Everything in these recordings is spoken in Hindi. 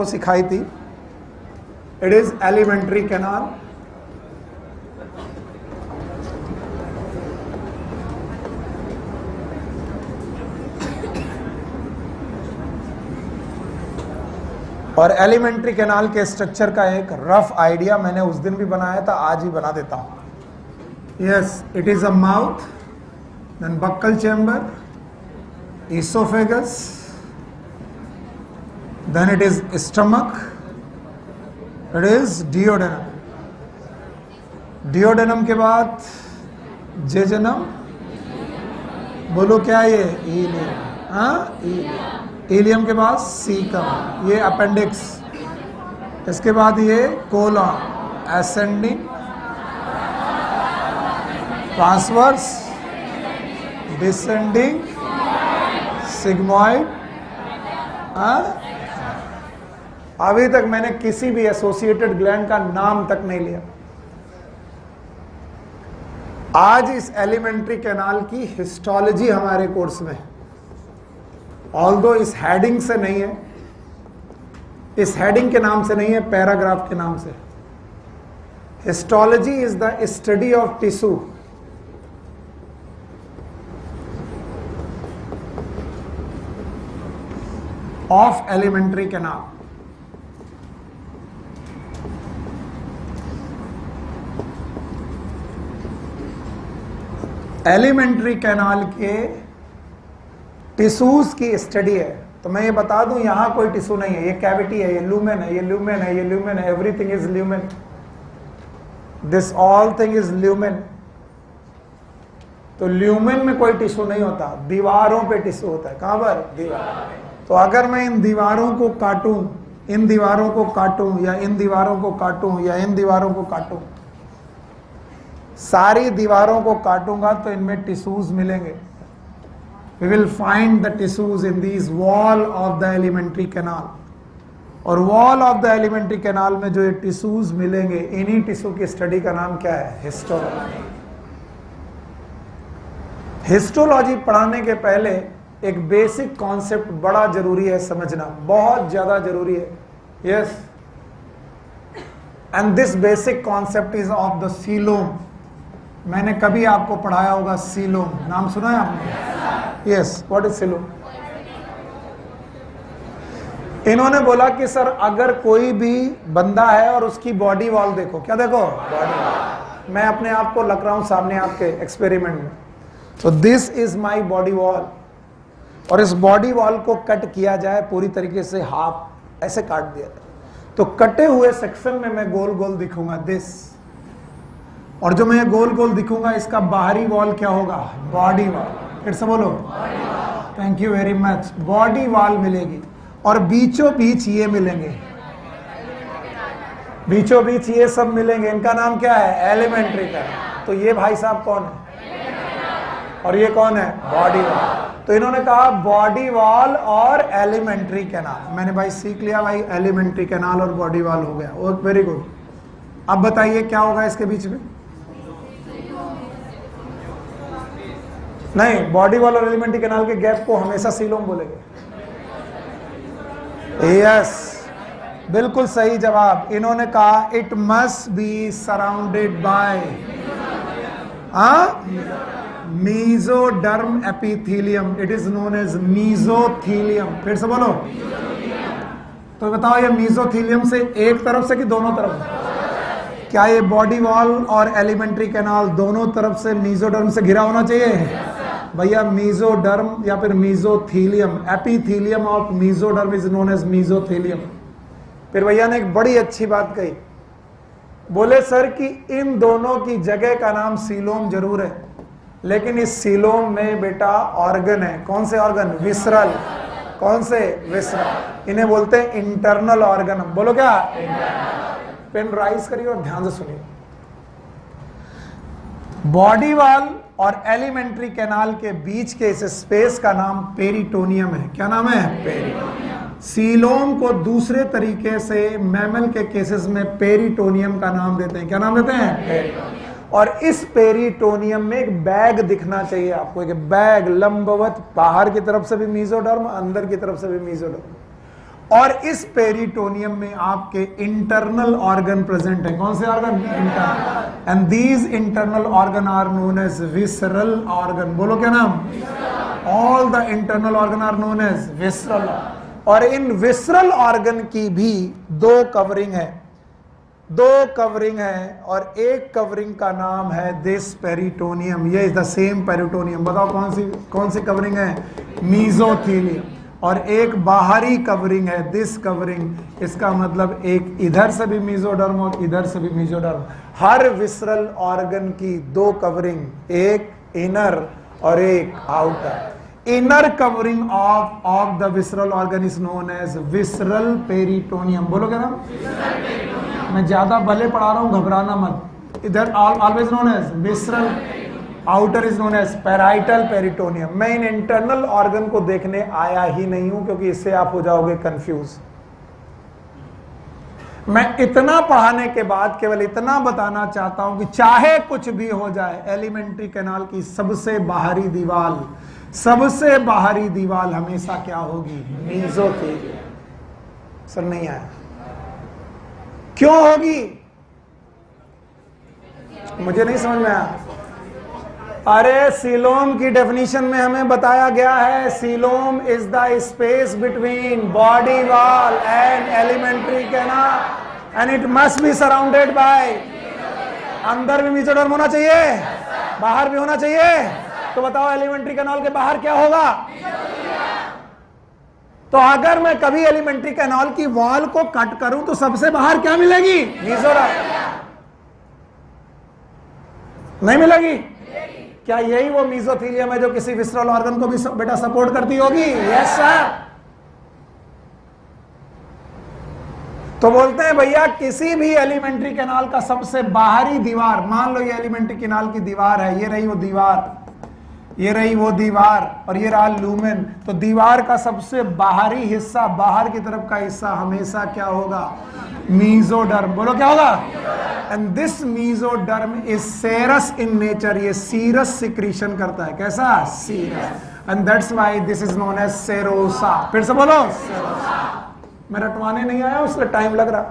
को सिखाई थी। It is elementary canal. और एलिमेंट्री कैनाल के स्ट्रक्चर का एक रफ आइडिया मैंने उस दिन भी बनाया था, आज ही बना देता हूं। Yes, it is a mouth, then buccal chamber, oesophagus, then it is stomach, it is duodenum, duodenum के बाद जेजनम, बोलो क्या ये इलियम, हाँ इलियम के बाद सीकम, ये अपेंडिक्स, इसके बाद ये colon, ascending, transverse, descending, sigmoid. अभी तक मैंने किसी भी एसोसिएटेड ग्लैंड का नाम तक नहीं लिया। आज इस एलिमेंट्री कैनाल की हिस्टोलॉजी हमारे कोर्स में, ऑल्दो इस हेडिंग से नहीं है, इस हेडिंग के नाम से नहीं है, पैराग्राफ के नाम से। Histology is the study of tissue of alimentary canal. Elementary canal के टिश्यूज की स्टडी है। तो मैं ये बता दूं, यहां कोई टिश्यू नहीं है, ये कैविटी है, ये लूमेन है, ये लूमेन है, ये लूमेन है, everything is lumen, this all thing is lumen. तो ल्यूमेन में कोई टिश्यू नहीं होता, दीवारों पे टिश्यू होता है। कहां पर? दीवार। तो अगर मैं इन दीवारों को काटूं, इन दीवारों को काटूं, या इन दीवारों को काटूं, या इन दीवारों को काटूं, सारी दीवारों को काटूंगा तो इनमें टिश्यूज मिलेंगे। We will find the tissues in this wall of the alimentary canal. और wall of the alimentary canal में जो ये टिश्यूज मिलेंगे, इन्हीं टिश्यू की स्टडी का नाम क्या है? हिस्टोलॉजी। हिस्टोलॉजी पढ़ाने के पहले एक बेसिक कॉन्सेप्ट बड़ा जरूरी है समझना, बहुत ज्यादा जरूरी है। Yes, and this basic concept is of the coelom. मैंने कभी आपको पढ़ाया होगा सीलोम, नाम सुना है आपने? Yes, what is coelom? इन्होंने बोला कि सर अगर कोई भी बंदा है और उसकी बॉडी वॉल देखो, क्या देखो? Body wall. मैं अपने आप को लग रहा हूं सामने आपके एक्सपेरिमेंट में, तो this is my body wall. और इस बॉडी वॉल को कट किया जाए पूरी तरीके से, हाफ ऐसे काट दिया जाए, तो कटे हुए सेक्शन में मैं गोल गोल दिखूंगा, दिस। और जो मैं गोल गोल दिखूंगा, इसका बाहरी वॉल क्या होगा? Body wall. फिर से बोलो, thank you very much. Body wall मिलेगी और बीचों बीच ये मिलेंगे, बीचों बीच ये सब मिलेंगे। इनका नाम क्या है? एलिमेंट्री का। तो ये भाई साहब कौन है? और ये कौन है? Body wall. तो इन्होंने कहा बॉडी वॉल और एलिमेंट्री कैनाल। मैंने भाई सीख लिया भाई, एलिमेंट्री कैनाल और बॉडी वॉल हो गया, वेरी गुड। अब बताइए क्या होगा इसके बीच में? नहीं, बॉडी वॉल और एलिमेंट्री कैनाल के गैप को हमेशा सीलोम बोलेंगे। यस, बिल्कुल सही जवाब। इन्होंने कहा it must be surrounded by mesoderm epithelium. It is known as mesothelium. फिर से बोलो। तो बताओ, ये मेसोथेलियम से एक तरफ से कि दोनों तरफ? क्या ये बॉडी वॉल और एलिमेंट्री कैनाल दोनों तरफ से मेसोडर्म से घिरा होना चाहिए? भैया मेसोडर्म या फिर mesothelium, epithelium of mesoderm is known as mesothelium. फिर भैया ने एक बड़ी अच्छी बात कही, बोले सर कि इन दोनों की जगह का नाम सीलोम जरूर है, लेकिन इस सीलोम में बेटा ऑर्गन है। कौन से ऑर्गन? विसरल। कौन से? विसरल। इन्हें बोलते हैं इंटरनल ऑर्गन। बोलो क्या? पेन राइज करिए और ध्यान से सुनिए। बॉडी वॉल और एलिमेंट्री कैनाल के बीच के इस स्पेस का नाम पेरिटोनियम है। क्या नाम है? पेरिटोनियम। सीलोम को दूसरे तरीके से मैमल के केसेस में पेरिटोनियम का नाम देते हैं। क्या नाम देते हैं? पेरिटोनियम। और इस पेरिटोनियम में एक बैग दिखना चाहिए आपको, एक बैग लंबवत, बाहर की तरफ से भी मेसोडर्म, अंदर की तरफ से भी मेसोडर्म। और इस पेरिटोनियम में आपके इंटरनल ऑर्गन प्रेजेंट है। कौन से organ? Internal. And these internal organ are known as visceral organ. बोलो क्या नाम? All the internal organ are known as visceral. और इन विसरल ऑर्गन की भी दो कवरिंग है, और एक कवरिंग का नाम है दिस पेरिटोनियम। ये इज द सेम पेरिटोनियम। बताओ कौन सी कवरिंग है? मीजोथीलियम। और एक बाहरी कवरिंग है दिस कवरिंग। इसका मतलब एक इधर से भी मीजोडर्म और इधर से भी मीजोडर्म। हर विसरल ऑर्गन की दो कवरिंग, एक इनर और एक outer. Inner covering of the visceral organ is known as visceral peritoneum. बोलो क्या नाम? मैं ज्यादा भले पढ़ा रहा हूं, घबराना मत। इधर always known as visceral, outer is known as parietal peritoneum. मैं इन इंटरनल ऑर्गन को देखने आया ही नहीं हूं, क्योंकि इससे आप हो जाओगे कंफ्यूज। मैं इतना पढ़ाने के बाद केवल इतना बताना चाहता हूं कि चाहे कुछ भी हो जाए, एलिमेंट्री कैनाल की सबसे बाहरी दीवार हमेशा क्या होगी? मीजोथीलियम। सर नहीं आया? क्यों होगी? मुझे नहीं समझ में आया। अरे सीलोम की डेफिनेशन में हमें बताया गया है, coelom is the space between body wall and alimentary canal and it must be surrounded bye. अंदर भी मीजोडर्म होना चाहिए, बाहर भी होना चाहिए। तो बताओ एलिमेंट्री कैनाल के बाहर क्या होगा? तो अगर मैं कभी एलिमेंट्री कैनाल की वॉल को कट करूं तो सबसे बाहर क्या मिलेगी? मीजोडर्म। नहीं मिलेगी? क्या यही वो मीजोथीलियम है जो किसी विसरल ऑर्गन को भी बेटा सपोर्ट करती होगी? Yes sir. तो बोलते हैं भैया किसी भी एलिमेंट्री कैनाल का सबसे बाहरी दीवार, मान लो ये एलिमेंट्री कैनाल की दीवार है, ये रही वो दीवार और ये रहा लूमेन। तो दीवार का सबसे बाहरी हिस्सा, बाहर की तरफ का हिस्सा हमेशा क्या होगा? मीजोडर्म। बोलो क्या होगा? And this mesoderm is serous in nature. ये सीरस सिक्रीशन करता है। कैसा? Serous. And that's why this is known as serosa. फिर से बोलो सेरोसा। मैं रटवाने नहीं आया, उसमें टाइम लग रहा।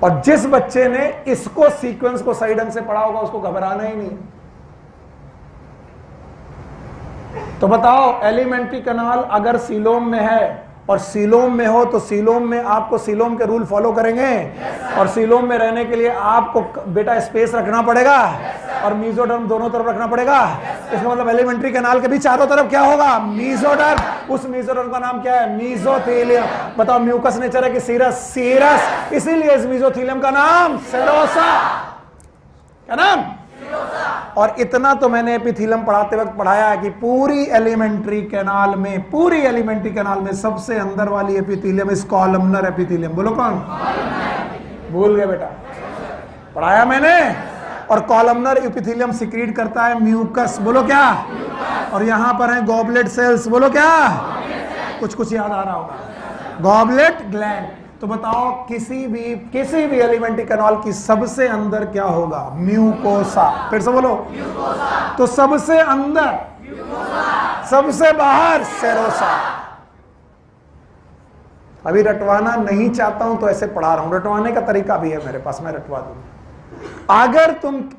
और जिस बच्चे ने इसको सीक्वेंस को सही ढंग से पढ़ा होगा उसको घबराना ही नहीं। तो बताओ एलिमेंट्री कैनाल अगर सीलोम में है और सीलोम में हो तो सीलोम में आपको सीलोम के रूल फॉलो करेंगे। और सीलोम में रहने के लिए आपको बेटा स्पेस रखना पड़ेगा और मीजोडर्म दोनों तरफ रखना पड़ेगा। इसका मतलब एलिमेंट्री कैनाल के भी चारों तरफ क्या होगा? मीजोडर्म। उस मीजोडर्म का नाम क्या है? मीजोथीलियम। बताओ म्यूकस नेचर है कि सीरस? सीरस। इसीलिए इस मीजोथीलियम का नाम सेरोसा। क्या नाम? और इतना तो मैंने एपिथीलियम पढ़ाते वक्त पढ़ाया है कि पूरी एलिमेंट्री कैनाल में सबसे अंदर वाली एपिथीलियम इस कॉलमनर एपिथीलियम। बोलो कौन? भूल गए बेटा? पढ़ाया मैंने। और कॉलमनर एपिथीलियम सिक्रीट करता है म्यूकस। बोलो क्या? और यहां पर है गॉबलेट सेल्स। बोलो क्या? कुछ याद आ रहा होगा। Goblet gland. तो बताओ किसी भी एलिमेंट्री कैनाल की सबसे अंदर क्या होगा? म्यूकोसा। फिर से बोलो। तो सबसे अंदर, सबसे बाहर सेरोसा। अभी रटवाना नहीं चाहता हूं तो ऐसे पढ़ा रहा हूं। रटवाने का तरीका भी है मेरे पास, मैं रटवा दूंगा।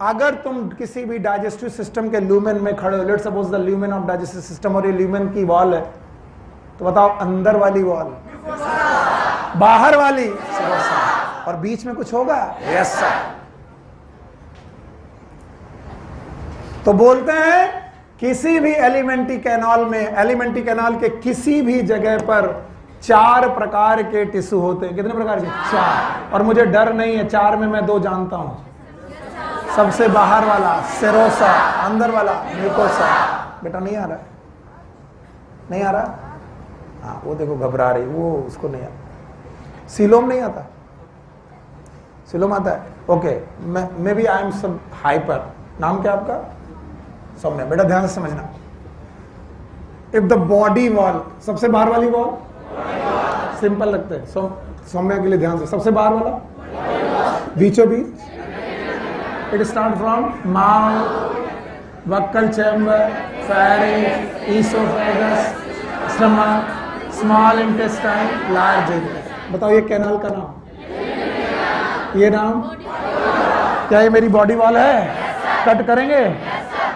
अगर तुम किसी भी डाइजेस्टिव सिस्टम के ल्यूमेन में खड़े हो, let's suppose the lumen of digestive system, और ये ल्यूमेन की वॉल है, तो बताओ अंदर वाली वॉल, बाहर वाली सेरोसा, और बीच में कुछ होगा? Yes sir. तो बोलते हैं किसी भी एलिमेंट्री कैनाल में, एलिमेंट्री कैनाल के किसी भी जगह पर 4 प्रकार के टिश्यू होते हैं। कितने प्रकार के? 4। और मुझे डर नहीं है, 4 में मैं 2 जानता हूं। सबसे बाहर वाला सेरोसा, अंदर वाला म्यूकोसा। बेटा नहीं आ रहा? नहीं आ रहा? हाँ वो देखो घबरा रही, वो उसको नहीं आता। सीलोम नहीं आता? सीलोम आता है? Okay. Maybe I am सब हाइपर। नाम क्या आपका? सौम्या। बेटा ध्यान से समझना। इफ द बॉडी वॉल, सबसे बाहर वाली वॉल, सिंपल लगता है सौम्या के लिए, ध्यान से। सबसे बाहर वाला, बीचों बीच, it start from mouth, buccal chamber, pharynx, oesophagus, stomach, small intestine, large intestine. बताओ ये कैनाल का नाम, ये नाम क्या ये मेरी बॉडी वॉल है? कट करेंगे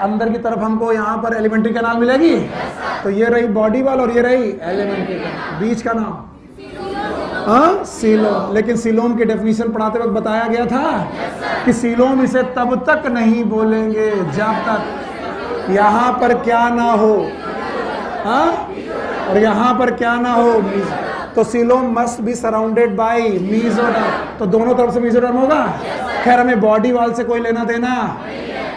अंदर की तरफ हमको यहाँ पर एलिमेंट्री कैनाल मिलेगी, तो ये रही बॉडी वॉल और ये रही एलिमेंट्री कैनाल। बीच का नाम सीलोम। लेकिन सीलोम की डेफिनेशन पढ़ाते वक्त बताया गया था कि सीलोम इसे तब तक नहीं बोलेंगे जब तक यहाँ पर क्या ना हो, और यहाँ पर क्या ना हो। तो coelom must be surrounded bye mesoderm, तो दोनों तरफ से मीजोडर्म होगा। खैर हमें बॉडी वॉल से कोई लेना देना,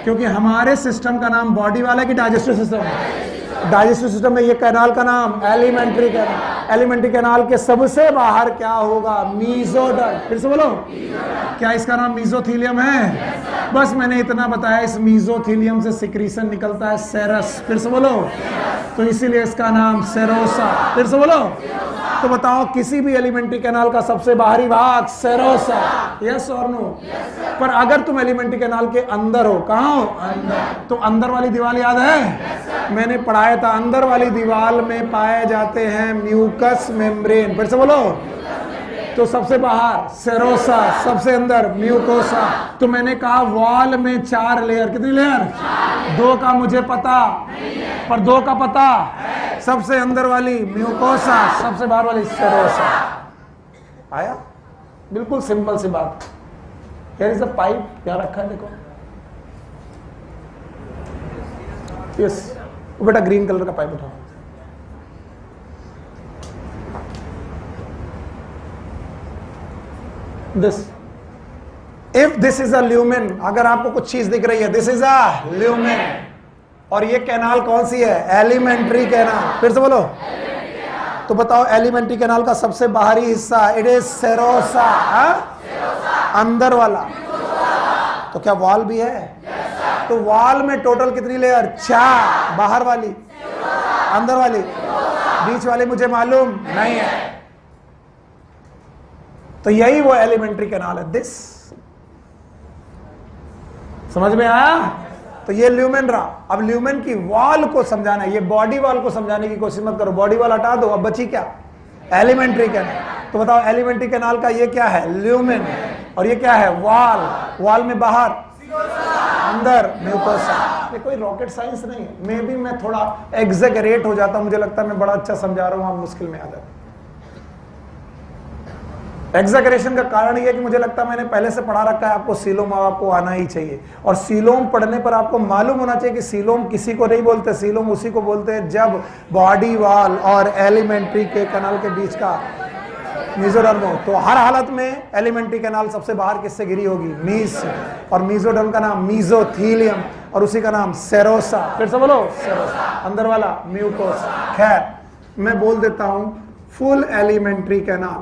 क्योंकि हमारे सिस्टम का नाम बॉडी वाल है कि डाइजेस्टिव सिस्टम। डाइजेस्टिव सिस्टम में ये कैनाल का नाम एलिमेंट्री कैनाल। एलिमेंट्री कैनाल के सबसे बाहर क्या होगा? मीजोडर्म। फिर से बोलो, क्या इसका नाम मीजोथीलियम है? बस मैंने इतना बताया, इस मीजोथीलियम से सिक्रीशन निकलता है सेरस। फिर से बोलो, तो इसीलिए इसका नाम सेरोसा। फिर से बोलो, तो बताओ किसी भी एलिमेंट्री कैनाल का सबसे बाहरी भाग सेरोसा, यस और नो? पर अगर तुम एलिमेंट्री कैनाल के अंदर हो, कहाँ हो? अंदर। तो अंदर वाली दीवार याद है? मैंने पढ़ाया था, अंदर वाली दीवार में पाए जाते हैं म्यूकस मेम्ब्रेन। फिर से बोलो, तो सबसे बाहर सेरोसा, सबसे अंदर म्यूकोसा। तो मैंने कहा वॉल में 4 लेयर, कितनी लेयर? 2 का मुझे पता, पर 2 का पता। सबसे अंदर वाली म्यूकोसा, सबसे बाहर वाली सेरोसा। आया? बिल्कुल सिंपल सी बात। Here is a पाइप यहाँ रखा है, देखो। यस, वो बेटा ग्रीन कलर का पाइप उठाओ। This, if this is a lumen, अगर आपको कुछ चीज दिख रही है, दिस इज अ ल्यूमेन, और ये कैनाल कौन सी है? Alimentary canal. फिर से बोलो, तो बताओ एलिमेंट्री कैनाल का सबसे बाहरी हिस्सा, इट इज सेरोसा, अंदर वाला। तो क्या वॉल भी है? तो वॉल में टोटल कितनी लेयर? 4। बाहर वाली, अंदर वाली, बीच वाली मुझे मालूम नहीं है। तो यही वो एलिमेंट्री कैनाल है। दिस समझ में आया? तो ये ल्यूमेन रहा। अब ल्यूमेन की वॉल को समझाना है, ये बॉडी वॉल को समझाने की कोशिश मत करो। बॉडी वॉल हटा दो, अब बची क्या? Alimentary canal. तो बताओ एलिमेंट्री कैनाल का ये क्या है? ल्यूमेन। और ये क्या है? वॉल। वॉल में बाहर, अंदर म्यूकोसा। ये कोई रॉकेट साइंस नहीं है। मे बी मैं थोड़ा एग्जैगरेट हो जाता हूं, मुझे लगता है मैं बड़ा अच्छा समझा रहा हूं, आप मुश्किल में आ जाते। एग्जैगरेशन का कारण यह है कि मुझे लगता है मैंने पहले से पढ़ा रखा है, आपको सीलोम आपको आना ही चाहिए। और सीलोम पढ़ने पर आपको मालूम होना चाहिए कि सीलोम किसी को नहीं बोलते, सीलोम उसी को बोलते हैं जब बॉडी वॉल और एलिमेंट्री के कैनाल के बीच का मीजोडर्म हो। तो हर हालत में एलिमेंट्री कैनाल सबसे बाहर किससे घिरी होगी? मीज। और मीजोडर्म का नाम मीजोथीलियम, और उसी का नाम सेरोसा। फिर से बोलो, सेरोसा। अंदर वाला म्यूकोसा। खैर मैं बोल देता हूं, full alimentary canal,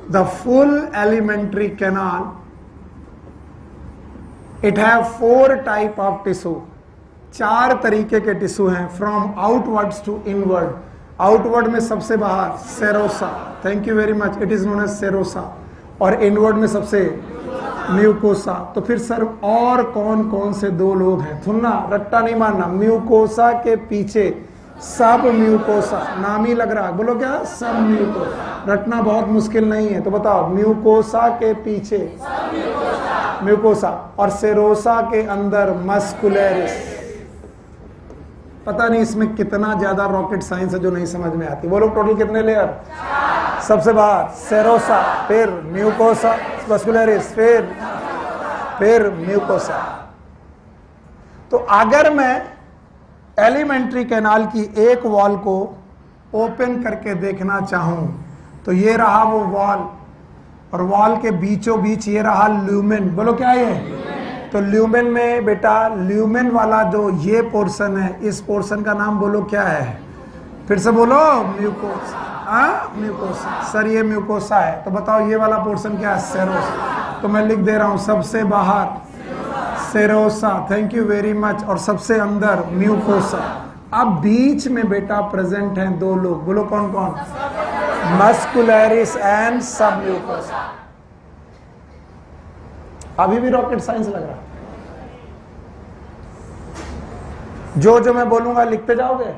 the full elementary canal, it have 4 type of tissue। 4 तरीके के टिश्यू हैं, from outwards to inward. Outward में सबसे बाहर serosa, thank you very much, it is known as serosa. और इनवर्ड में सबसे म्यूकोसा। तो फिर सर और कौन कौन से 2 लोग हैं? सुनना, रट्टा नहीं मारना। म्यूकोसा के पीछे सब म्यूकोसा, नाम ही लग रहा है, बोलो क्या? सब म्यूकोसा। रटना बहुत मुश्किल नहीं है। तो बताओ, म्यूकोसा के पीछे म्यूकोसा, और सेरोसा के अंदर मस्कुलरिस। पता नहीं इसमें कितना ज्यादा रॉकेट साइंस है जो नहीं समझ में आती। बोलो टोटल कितने लेयर? सबसे बाहर सेरोसा, फिर म्यूकोसा मस्कुलरिस, फिर म्यूकोसा। तो अगर मैं एलिमेंट्री कैनाल की एक वॉल को ओपन करके देखना चाहूं, तो ये रहा वो वॉल, और वॉल के बीचों बीच ये रहा ल्यूमेन। बोलो क्या है? तो ल्यूमेन में बेटा, ल्यूमेन वाला जो ये पोर्शन है, इस पोर्शन का नाम बोलो क्या है? फिर से बोलो, म्यूकोसा। म्यूकोसा। सर ये म्यूकोसा है, तो बताओ ये वाला पोर्शन क्या है? सेरोसा। तो मैं लिख दे रहा हूं, सबसे बाहर serosa, thank you very much, और सबसे अंदर म्यूकोसा। अब बीच में बेटा प्रेजेंट हैं 2 लोग, बोलो कौन कौन? मस्कुलरिस एंड सब म्यूकोसा। अभी भी रॉकेट साइंस लग रहा? जो मैं बोलूंगा लिखते जाओगे?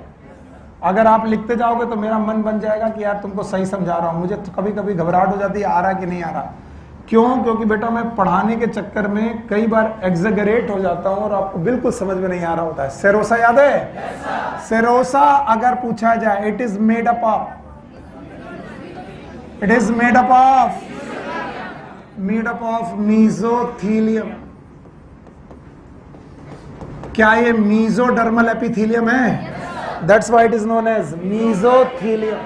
अगर आप लिखते जाओगे तो मेरा मन बन जाएगा कि यार तुमको सही समझा रहा हूँ। मुझे तो कभी कभी घबराहट हो जाती है, आ रहा कि नहीं आ रहा। क्यों? क्योंकि बेटा मैं पढ़ाने के चक्कर में कई बार एग्जेगरेट हो जाता हूँ और आपको बिल्कुल समझ में नहीं आ रहा होता है। सेरोसा याद है? सेरोसा अगर पूछा जाए, it is made up of, it is made up of mesothelium. क्या ये मीजोडर्मल एपिथीलियम है? That's why it is known as mesothelium.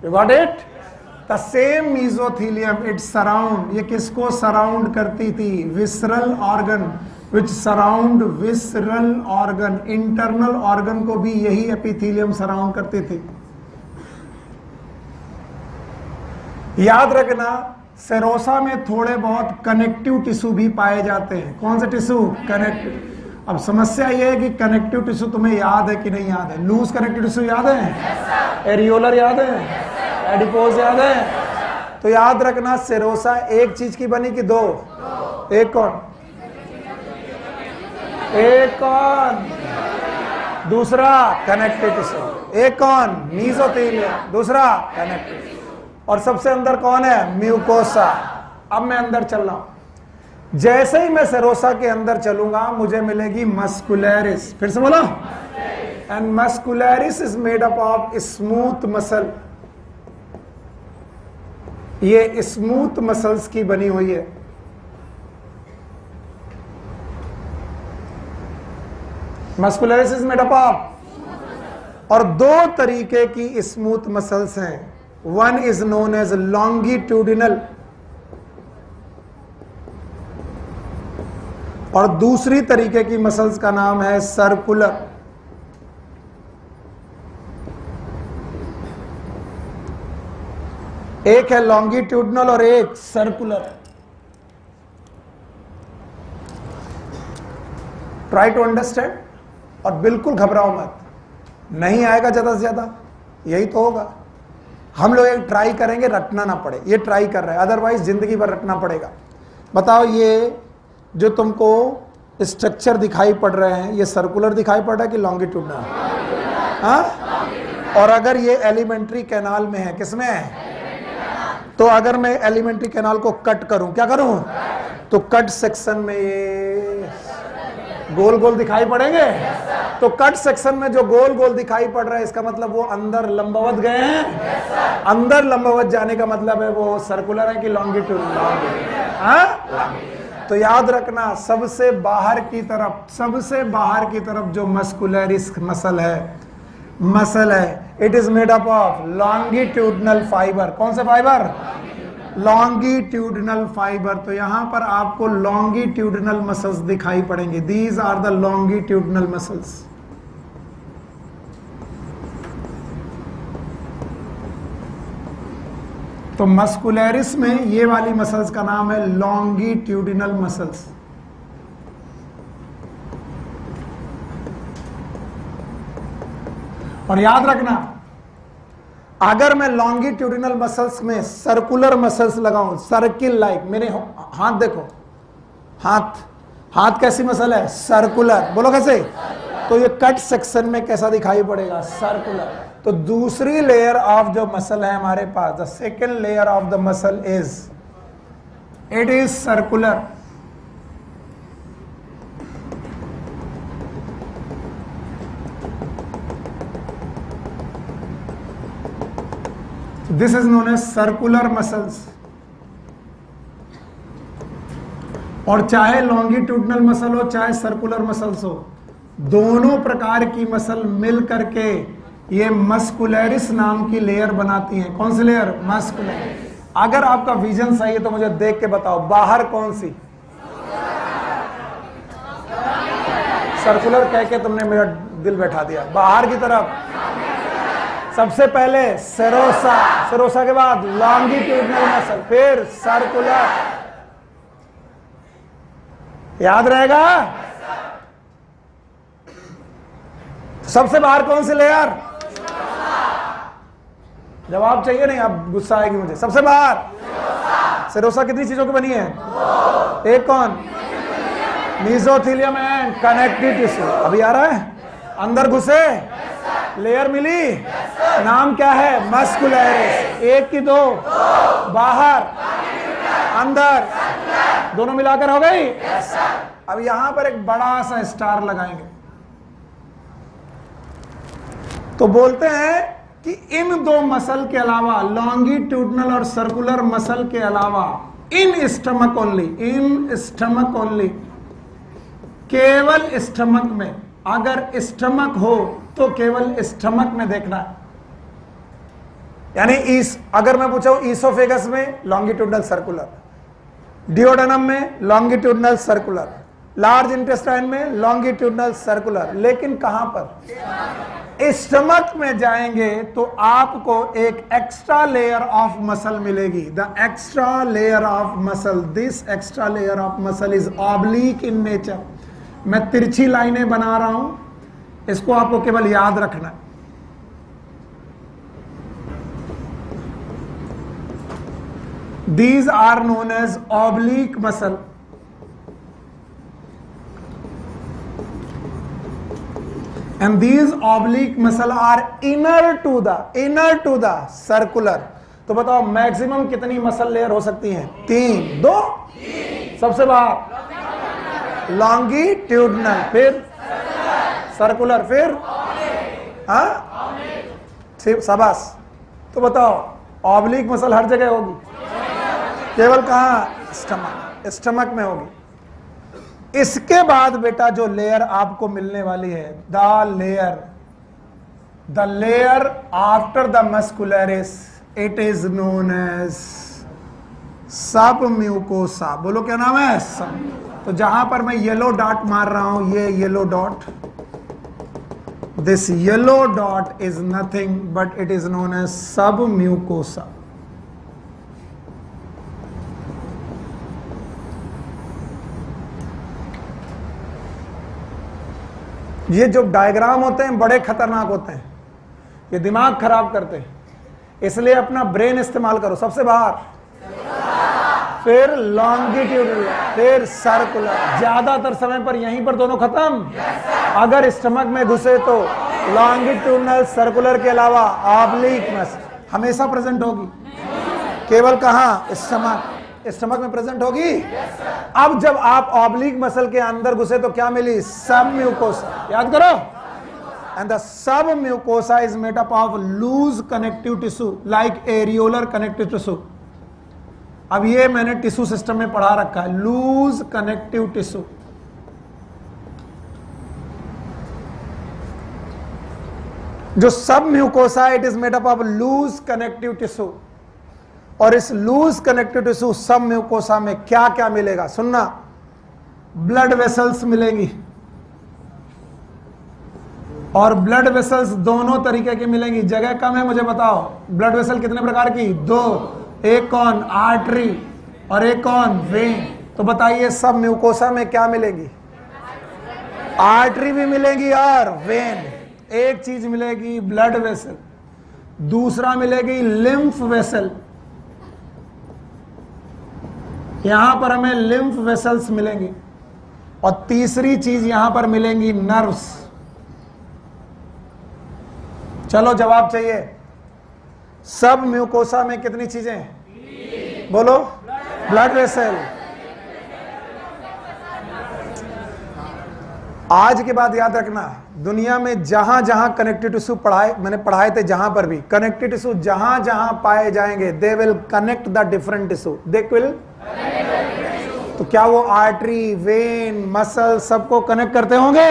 You got it? The same mesothelium it surround, ये किसको सराउंड करती थी? Visceral organ, which surround visceral organ. Internal organ को भी यही एपिथीलियम सराउंड करती थी। याद रखना, सेरोसा में थोड़े बहुत कनेक्टिव टिश्यू भी पाए जाते हैं। कौन से टिश्यू? कनेक्टिव। अब समस्या यह है कि कनेक्टिव टिश्यू तुम्हें याद है कि नहीं याद है? लूज कनेक्टिव टिश्यू याद है? एरियोलर याद है? एडिपोज याद है? तो याद रखना, सेरोसा एक चीज की बनी कि दो? एक कौन? एक कौन? दूसरा कनेक्टिव टिश्यू। एक कौन? मीजोथीलियम। दूसरा कनेक्टिव। और सबसे अंदर कौन है? म्यूकोसा। अब मैं अंदर चल रहा हूं। जैसे ही मैं सेरोसा के अंदर चलूंगा मुझे मिलेगी मस्कुलैरिस। फिर से बोलो। And muscularis is made up of smooth muscle. ये स्मूथ मसल्स की बनी हुई है। Muscularis is made up of, और दो तरीके की स्मूथ मसल्स हैं। One is known as longitudinal और दूसरी तरीके की मसल्स का नाम है सर्कुलर। एक है लॉन्गिट्यूडिनल और एक सर्कुलर। ट्राई टू अंडरस्टैंड और बिल्कुल घबराओ मत। नहीं आएगा ज्यादा से ज्यादा, यही तो होगा। हम लोग एक ट्राई करेंगे, रटना ना पड़े। ये ट्राई कर रहे हैं, अदरवाइज जिंदगी भर रटना पड़ेगा। बताओ, ये जो तुमको स्ट्रक्चर दिखाई पड़ रहे हैं, ये सर्कुलर दिखाई पड़ रहा है कि लॉन्गिट्यूडिनल? हाँ? और अगर ये एलिमेंट्री कैनाल में है, किसमें है? तो अगर मैं एलिमेंट्री कैनाल को कट करूं, क्या करूं? तो कट सेक्शन में ये गोल गोल दिखाई पड़ेंगे। तो कट सेक्शन में जो गोल गोल दिखाई पड़ रहा है, इसका मतलब वो अंदर लंबवत गए हैं। अंदर लंबवत जाने का मतलब है वो सर्कुलर है कि लॉन्गिट्यूडिनल? तो याद रखना, सबसे बाहर की तरफ जो मस्कुलैरिस मसल है, it is made up of longitudinal fibre. कौन से फाइबर? Longitudinal fibre. तो यहां पर आपको लॉन्गिट्यूडिनल मसल्स दिखाई पड़ेंगे। These are the longitudinal muscles. तो मस्कुलैरिस में ये वाली मसल्स का नाम है लॉन्गिट्यूडिनल मसल्स। और याद रखना, अगर मैं लॉन्गिट्यूडिनल मसल्स में सर्कुलर मसल्स लगाऊं, सर्किल लाइक, मेरे हाथ देखो, हाथ कैसी मसल है? सर्कुलर। बोलो कैसे? तो ये कट सेक्शन में कैसा दिखाई पड़ेगा? सर्कुलर। तो दूसरी लेयर ऑफ जो मसल है हमारे पास, the second layer of the muscle it is circular. This is known as circular muscles. और चाहे लॉन्गिट्यूडिनल मसल हो चाहे सर्कुलर मसल्स हो, दोनों प्रकार की मसल मिल करके ये मस्कुलैरिस नाम की लेयर बनाती हैं। कौन सी लेयर? मस्कुलैरिस। अगर आपका विजन सही है तो मुझे देख के बताओ, बाहर कौन सी? सर्कुलर कह के तुमने मेरा दिल बैठा दिया। बाहर की तरफ सबसे पहले सेरोसा के बाद लॉन्गिट्यूडिनल मसल, फिर सर्कुलर। याद रहेगा? सबसे बाहर कौन सी लेयर? जवाब चाहिए नहीं, अब गुस्सा आएगी मुझे। सबसे बाहर सेरोसा कितनी चीजों की बनी है? एक कौन? Mesothelium and connective tissue. अभी आ रहा है? अंदर घुसे लेयर मिली, नाम क्या है? मस्कुलरिस। एक की दो, बाहर अंदर, दोनों मिलाकर हो गई। अब यहां पर एक बड़ा सा स्टार लगाएंगे, तो बोलते हैं कि इन दो मसल के अलावा, लॉन्गिट्यूडनल और सर्कुलर मसल के अलावा, in stomach only, in stomach only, केवल स्टमक में, अगर स्टमक हो तो केवल स्टमक में देखना है। यानी अगर मैं पूछा ईसोफेगस में लॉन्गिट्यूडनल सर्कुलर, डिओडेनम में लॉन्गिट्यूडनल सर्कुलर, लार्ज इंटेस्टाइन में लॉन्गिट्यूडनल सर्कुलर, लेकिन कहां पर? स्टमक में जाएंगे तो आपको एक एक्स्ट्रा लेयर ऑफ मसल मिलेगी। The extra layer of muscle, this extra layer of muscle is oblique in nature. मैं तिरछी लाइनें बना रहा हूं, इसको आपको केवल याद रखना है। These are known as oblique muscle. And these oblique muscle are inner to the circular. तो बताओ मैक्सिमम कितनी मसल लेयर हो सकती हैं? 3, 2, सबसे बाहर लॉन्गिट्यूडनल, फिर सर्कुलर, फिर शाबाश। तो बताओ ऑब्लिक मसल हर जगह होगी, केवल कहां? स्टमक में होगी। इसके बाद बेटा जो लेयर आपको मिलने वाली है, the layer after the muscularis, it is known as submucosa. बोलो क्या नाम है? सब। तो जहां पर मैं येलो डॉट मार रहा हूं, ये yellow dot, this yellow dot is nothing but it is known as submucosa. ये जो डायग्राम होते हैं बड़े खतरनाक होते हैं, ये दिमाग खराब करते हैं, इसलिए अपना ब्रेन इस्तेमाल करो। सबसे बाहर, फिर लॉन्गिट्यूडनल, फिर सर्कुलर। ज्यादातर समय पर यहीं पर दोनों खत्म। अगर स्टमक में घुसे तो लॉन्गिट्यूडनल सर्कुलर के अलावा ऑब्लिक मसल हमेशा प्रेजेंट होगी। केवल कहां? स्टमक में प्रेजेंट होगी। अब जब आप ऑब्लिक मसल के अंदर घुसे तो क्या मिली? सब म्यूकोसा। याद करो। And the submucosa is made up of loose connective tissue like areolar connective tissue. अब ये मैंने टिश्यू सिस्टम में पढ़ा रखा है, लूज कनेक्टिव टिश्यू। जो submucosa, it is made up of loose connective tissue. और इस loose connective tissue submucosa में क्या क्या मिलेगा? सुनना, ब्लड वेसल्स मिलेंगी, और ब्लड वेसल्स दोनों तरीके की मिलेंगी। जगह कम है, मुझे बताओ ब्लड वेसल कितने प्रकार की? 2। एक कौन? आर्टरी, और एक कौन? वेन। तो बताइए सब म्यूकोसा में क्या मिलेगी? आर्टरी भी मिलेगी और वेन। एक चीज मिलेगी ब्लड वेसल, दूसरा मिलेगी लिम्फ वेसल। यहां पर हमें लिम्फ वेसल्स मिलेंगी, और तीसरी चीज यहां पर मिलेंगी नर्व्स। चलो जवाब चाहिए। सब म्यूकोसा में कितनी चीजें? बोलो। Blood vessel. आज के बाद याद रखना, दुनिया में जहां जहां कनेक्टिव टिश्यू मैंने पढ़ाए थे, जहां पर भी कनेक्टिव टिश्यू जहां जहां पाए जाएंगे, they will connect the different tissue, they will. तो क्या वो आर्टरी, वेन, मसल सबको कनेक्ट करते होंगे?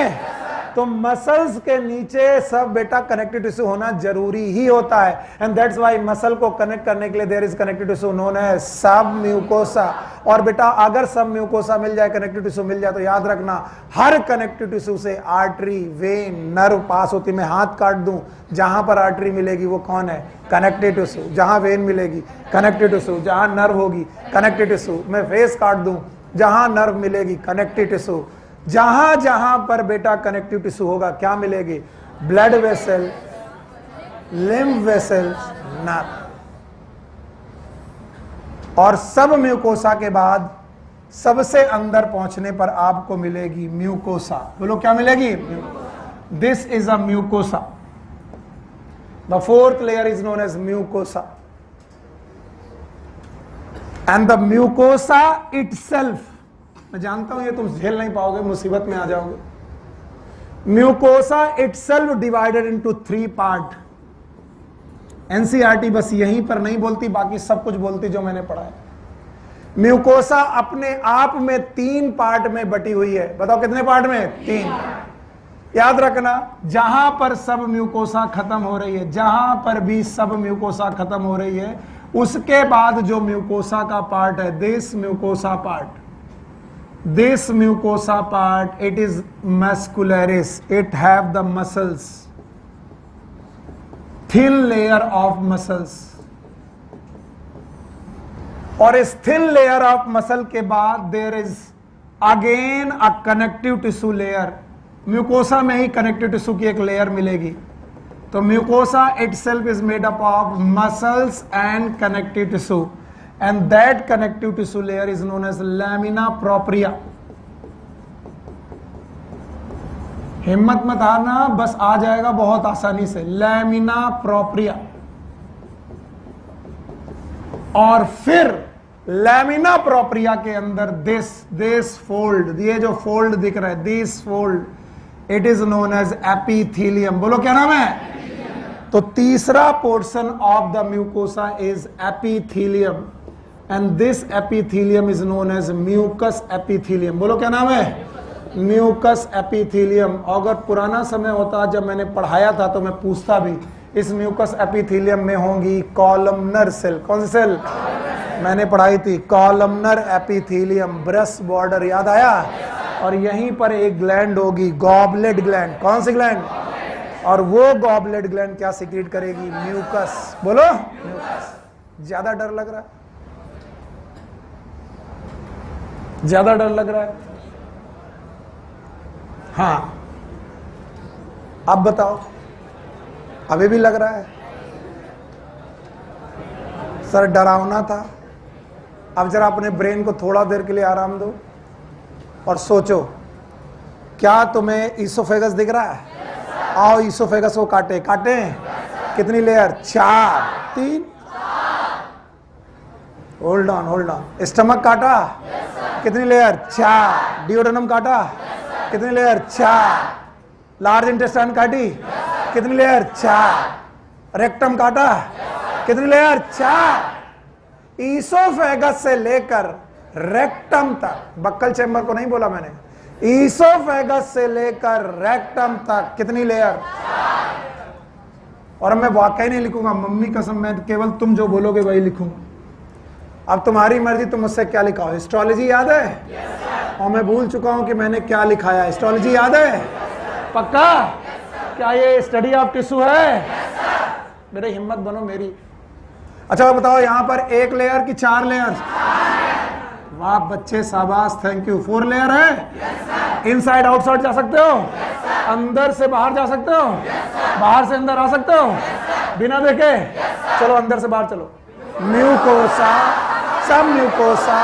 तो मसल्स के नीचे सब बेटा कनेक्टिव टिश्यू होना जरूरी ही होता है। एंड दैट्स व्हाई मसल को कनेक्ट करने के लिए there is connective tissue known as submucosa. और बेटा अगर सब म्यूकोसा मिल जाए, कनेक्टिव टिश्यू मिल जाए, तो याद रखना हर कनेक्टिव टिश्यू से आर्टरी, वेन, नर्व पास होती। मैं हाथ काट दूं, जहां पर आर्टरी मिलेगी वो कौन है? Connective tissue. जहां वेन मिलेगी कनेक्टिव टिश्यू, जहां नर्व होगी कनेक्टिव टिश्यू। मैं फेस काट दूं, जहां नर्व मिलेगी कनेक्टिव टिश्यू। जहां जहां पर बेटा कनेक्टिव टिश्यू होगा क्या मिलेगी? Blood vessel, lymph vessel, nerve. और सब म्यूकोसा के बाद सबसे अंदर पहुंचने पर आपको मिलेगी म्यूकोसा। बोलो क्या मिलेगी? This is a mucosa. The fourth layer is known as mucosa, and the mucosa itself, मैं जानता हूं ये तुम झेल नहीं पाओगे, मुसीबत में आ जाओगे। Mucosa itself divided into 3 part. NCERT बस यहीं पर नहीं बोलती, बाकी सब कुछ बोलती जो मैंने पढ़ा है। म्यूकोसा अपने आप में 3 पार्ट में बटी हुई है। बताओ कितने पार्ट में? 3। याद रखना, जहां पर सब म्यूकोसा खत्म हो रही है, जहां पर भी सब म्यूकोसा खत्म हो रही है, उसके बाद जो म्यूकोसा का पार्ट है, this mucosa part, this mucosa part, it is muscularis, it have the muscles, thin layer of muscles, और इस thin layer of muscle के बाद there is again a connective tissue layer। Mucosa में ही connective tissue की एक लेयर मिलेगी। तो mucosa itself is made up of muscles and connective tissue, and that connective tissue layer is known as lamina propria। हिम्मत मत हारना, बस आ जाएगा बहुत आसानी से, लैमिना प्रोप्रिया। और फिर लैमिना प्रोप्रिया के अंदर दिस फोल्ड, ये जो फोल्ड दिख रहा है, this fold, it is known as epithelium. बोलो क्या नाम है? तो तीसरा portion of the mucosa is epithelium, and this epithelium is known as mucous epithelium. बोलो क्या नाम है? Mucous epithelium. अगर पुराना समय होता जब मैंने पढ़ाया था तो मैं पूछता भी, इस म्यूकस एपिथेलियम में होंगी कॉलमनर सेल। कौन सी सेल? मैंने पढ़ाई थी कॉलमनर एपिथेलियम, ब्रेस्ट बॉर्डर, याद आया? और यहीं पर एक ग्लैंड होगी, गॉबलेट ग्लैंड। कौन सी ग्लैंड? और वो गॉबलेट ग्लैंड क्या सीक्रेट करेगी? म्यूकस। बोलो म्यूकस। ज्यादा डर लग रहा है? ज्यादा डर लग रहा है? हाँ, अब बताओ, अभी भी लग रहा है? सर डरावना था। अब जरा अपने ब्रेन को थोड़ा देर के लिए आराम दो और सोचो, क्या तुम्हें ईसोफेगस दिख रहा है? आओ ईसोफेगस को काटे। कितनी लेयर? 4, 3। Hold on. स्टमक काटा? कितनी लेयर? 4। डिओडेनम काटा? कितनी लेयर? 4। लार्ज इंटेस्टाइन काटी? कितनी लेयर? 4। रेक्टम काटा? कितनी लेयर? 4। ईसोफेगस से लेकर रेक्टम तक, बक्कल चैम्बर को नहीं बोला मैंने, ईसोफेगस से लेकर रेक्टम तक कितनी लेयर? और मैं वाकई नहीं लिखूंगा, मम्मी कसम, मैं केवल तुम जो बोलोगे वही लिखूंगा। अब तुम्हारी मर्जी, तुम मुझसे क्या लिखाओ। एस्ट्रोलॉजी याद है? और मैं भूल चुका हूं कि मैंने क्या लिखाया। एस्ट्रोलॉजी याद है? पक्का? क्या ये स्टडी ऑफ टिश्यू है? मेरे हिम्मत बनो मेरी। अच्छा बताओ, यहां पर 1 लेयर की 4 लेयर? वाह बच्चे, शाबाश, थैंक यू। 4 लेयर है? इनसाइड आउटसाइड जा सकते हो? अंदर से बाहर जा सकते हो? बाहर से अंदर आ सकते हो बिना देखे? चलो अंदर से बाहर चलो। म्यूकोसा, सब म्यूकोसा,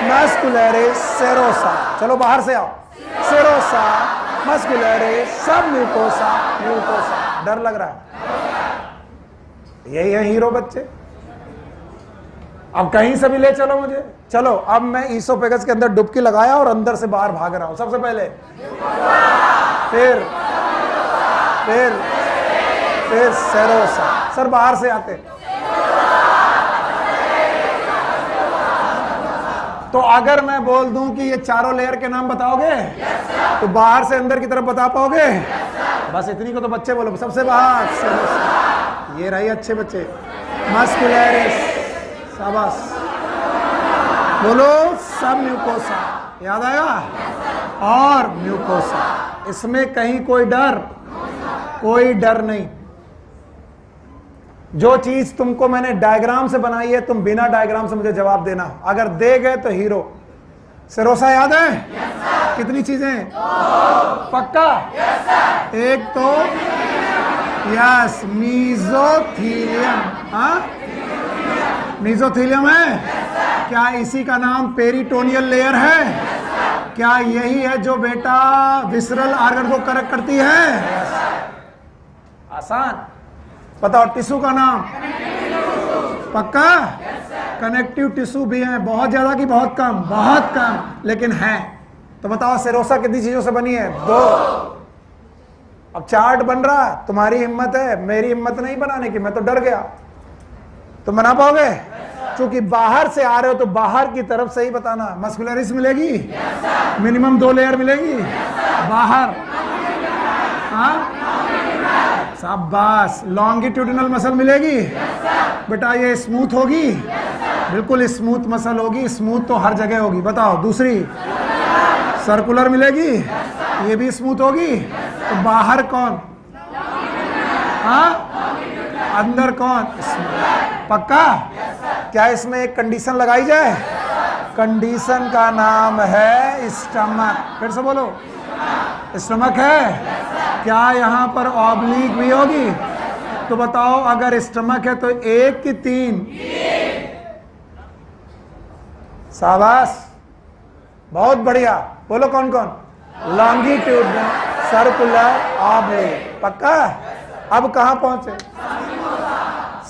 मस्कुलरिस, सेरोसा। चलो बाहर से आओ। सेरोसा, मस्कुलरिस, सब म्यूकोसा। डर लग रहा है? यही है हीरो बच्चे। अब कहीं से भी ले चलो मुझे। चलो अब मैं ईसोफेगस के अंदर डुबकी लगाया और अंदर से बाहर भाग रहा हूं। सबसे पहले फिर सेरोसा। सर बाहर से आते। तो अगर मैं बोल दूं कि ये चारों लेयर के नाम बताओगे? तो बाहर से अंदर की तरफ बता पाओगे? बस इतनी को तो बच्चे बोलो। सबसे बाहर सेरोसा। ये रही अच्छे बच्चे। मस्कुलरिस, शाबाश। बोलो सब म्यूकोसा। याद आया? और म्यूकोसा, इसमें कहीं कोई डर नहीं। जो चीज तुमको मैंने डायग्राम से बनाई है, तुम बिना डायग्राम से मुझे जवाब देना। अगर दे गए तो हीरो। सेरोसा याद है? कितनी चीजें? पक्का? एक तो यस, मीजोथीलियम। हाँ, मीजोथीलियम है। क्या इसी का नाम पेरिटोनियल लेयर है? क्या यही है जो बेटा विसरल आर्गन को करेक्ट करती है? आसान। बताओ टिश्यू का नाम? पक्का? कनेक्टिव टिश्यू भी है, बहुत ज्यादा की बहुत कम? बहुत कम, लेकिन है। तो बताओ सेरोसा कितनी चीजों से बनी है? 2। अब चार्ट बन रहा, तुम्हारी हिम्मत है, मेरी हिम्मत नहीं बनाने की, मैं तो डर गया। तुम बना पाओगे? क्योंकि बाहर से आ रहे हो तो बाहर की तरफ से ही बताना। मस्कुलरिस मिलेगी? मिनिमम 2 लेयर मिलेगी बाहर। हाँ, शाबाश। लॉन्गिट्यूडिनल मसल मिलेगी बेटा? ये स्मूथ होगी? बिल्कुल स्मूथ मसल होगी। स्मूथ तो हर जगह होगी। बताओ दूसरी, सर्कुलर मिलेगी? ये भी स्मूथ होगी। तो बाहर कौन? हाँ, अंदर कौन? पक्का? क्या इसमें एक कंडीशन लगाई जाए? कंडीशन का नाम है स्टमक। फिर से बोलो, स्टमक है। क्या यहाँ पर ऑब्लिक भी होगी? तो बताओ अगर स्टमक है तो 1 की 3? शाबाश, बहुत बढ़िया। बोलो कौन कौन? Longitudinal, circular, oblique. पक्का? अब कहां पहुंचे?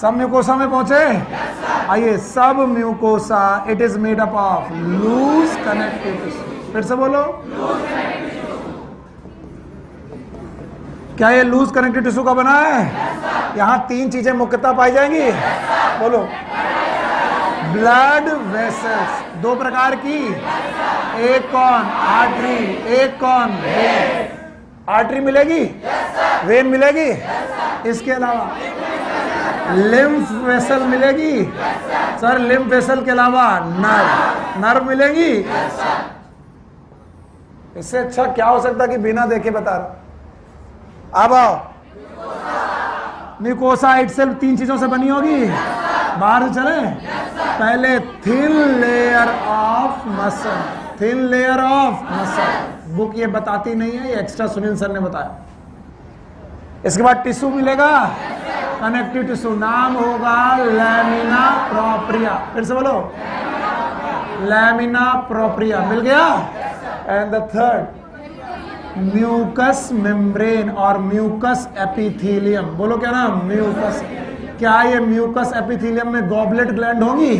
सब म्यूकोसा में पहुंचे? आइए, submucosa it is made up of loose connective tissue. फिर से बोलो, क्या ये लूज कनेक्टिव टिश्यू का बना है? यहां 3 चीजें मुख्यतः पाई जाएंगी। बोलो, ब्लड वेसल्स 2 प्रकार की, एक कौन? आर्टरी, एक कौन? वेन। आर्टरी मिलेगी? वेन मिलेगी? इसके अलावा लिम्फ वेसल मिलेगी? सर लिम्फ वेसल के अलावा नर्व, नर्व मिलेगी? इससे अच्छा क्या हो सकता कि बिना देखे बता रहा। अब आओ, म्यूकोसा इटसेल्फ 3 चीजों से बनी होगी। बाहर से चले, पहले thin layer of muscle, thin layer of muscle. Book ये बताती नहीं है, ये एक्स्ट्रा सुनील सर ने बताया। इसके बाद टिश्यू मिलेगा, कनेक्टिव टिश्यू, नाम होगा लैमिना प्रोप्रिया। फिर से बोलो, लैमिना प्रोप्रिया। मिल गया? And the third, mucous membrane और म्यूकस एपिथेलियम। बोलो क्या नाम? म्यूकस। क्या ये म्यूकस एपिथेलियम में गॉबलेट ग्लैंड होगी?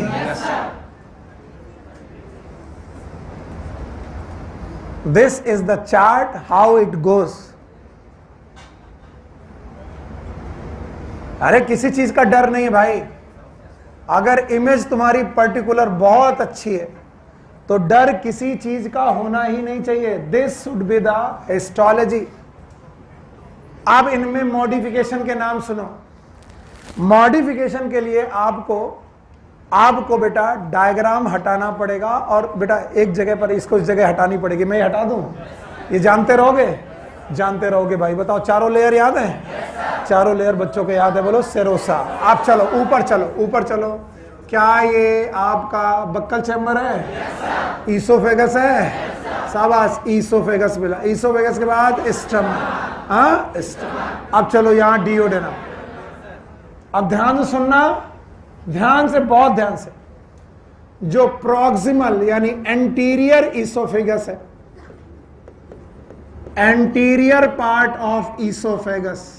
This is the chart how it goes. अरे किसी चीज का डर नहीं है भाई। अगर इमेज तुम्हारी पर्टिकुलर बहुत अच्छी है तो डर किसी चीज का होना ही नहीं चाहिए। This should be the histology. अब इनमें मॉडिफिकेशन के नाम सुनो। मॉडिफिकेशन के लिए आपको बेटा डायग्राम हटाना पड़ेगा और बेटा एक जगह पर इसको इस जगह हटानी पड़ेगी। मैं हटा दूं? ये जानते रहोगे? जानते रहोगे भाई। बताओ, चारों लेयर याद है? चारों लेयर बच्चों को याद है? बोलो सेरोसा। आप चलो ऊपर, चलो ऊपर चलो। क्या ये आपका बक्कल चैम्बर है? ईसोफेगस है? शाबाश, ईसोफेगस मिला। ईसोफेगस के बाद स्टमक। हाँ, स्टमक। अब चलो यहाँ डियोडेनम। अब ध्यान से सुनना, ध्यान से, बहुत ध्यान से। जो प्रॉक्सिमल यानी एंटीरियर ईसोफेगस है, anterior part of oesophagus,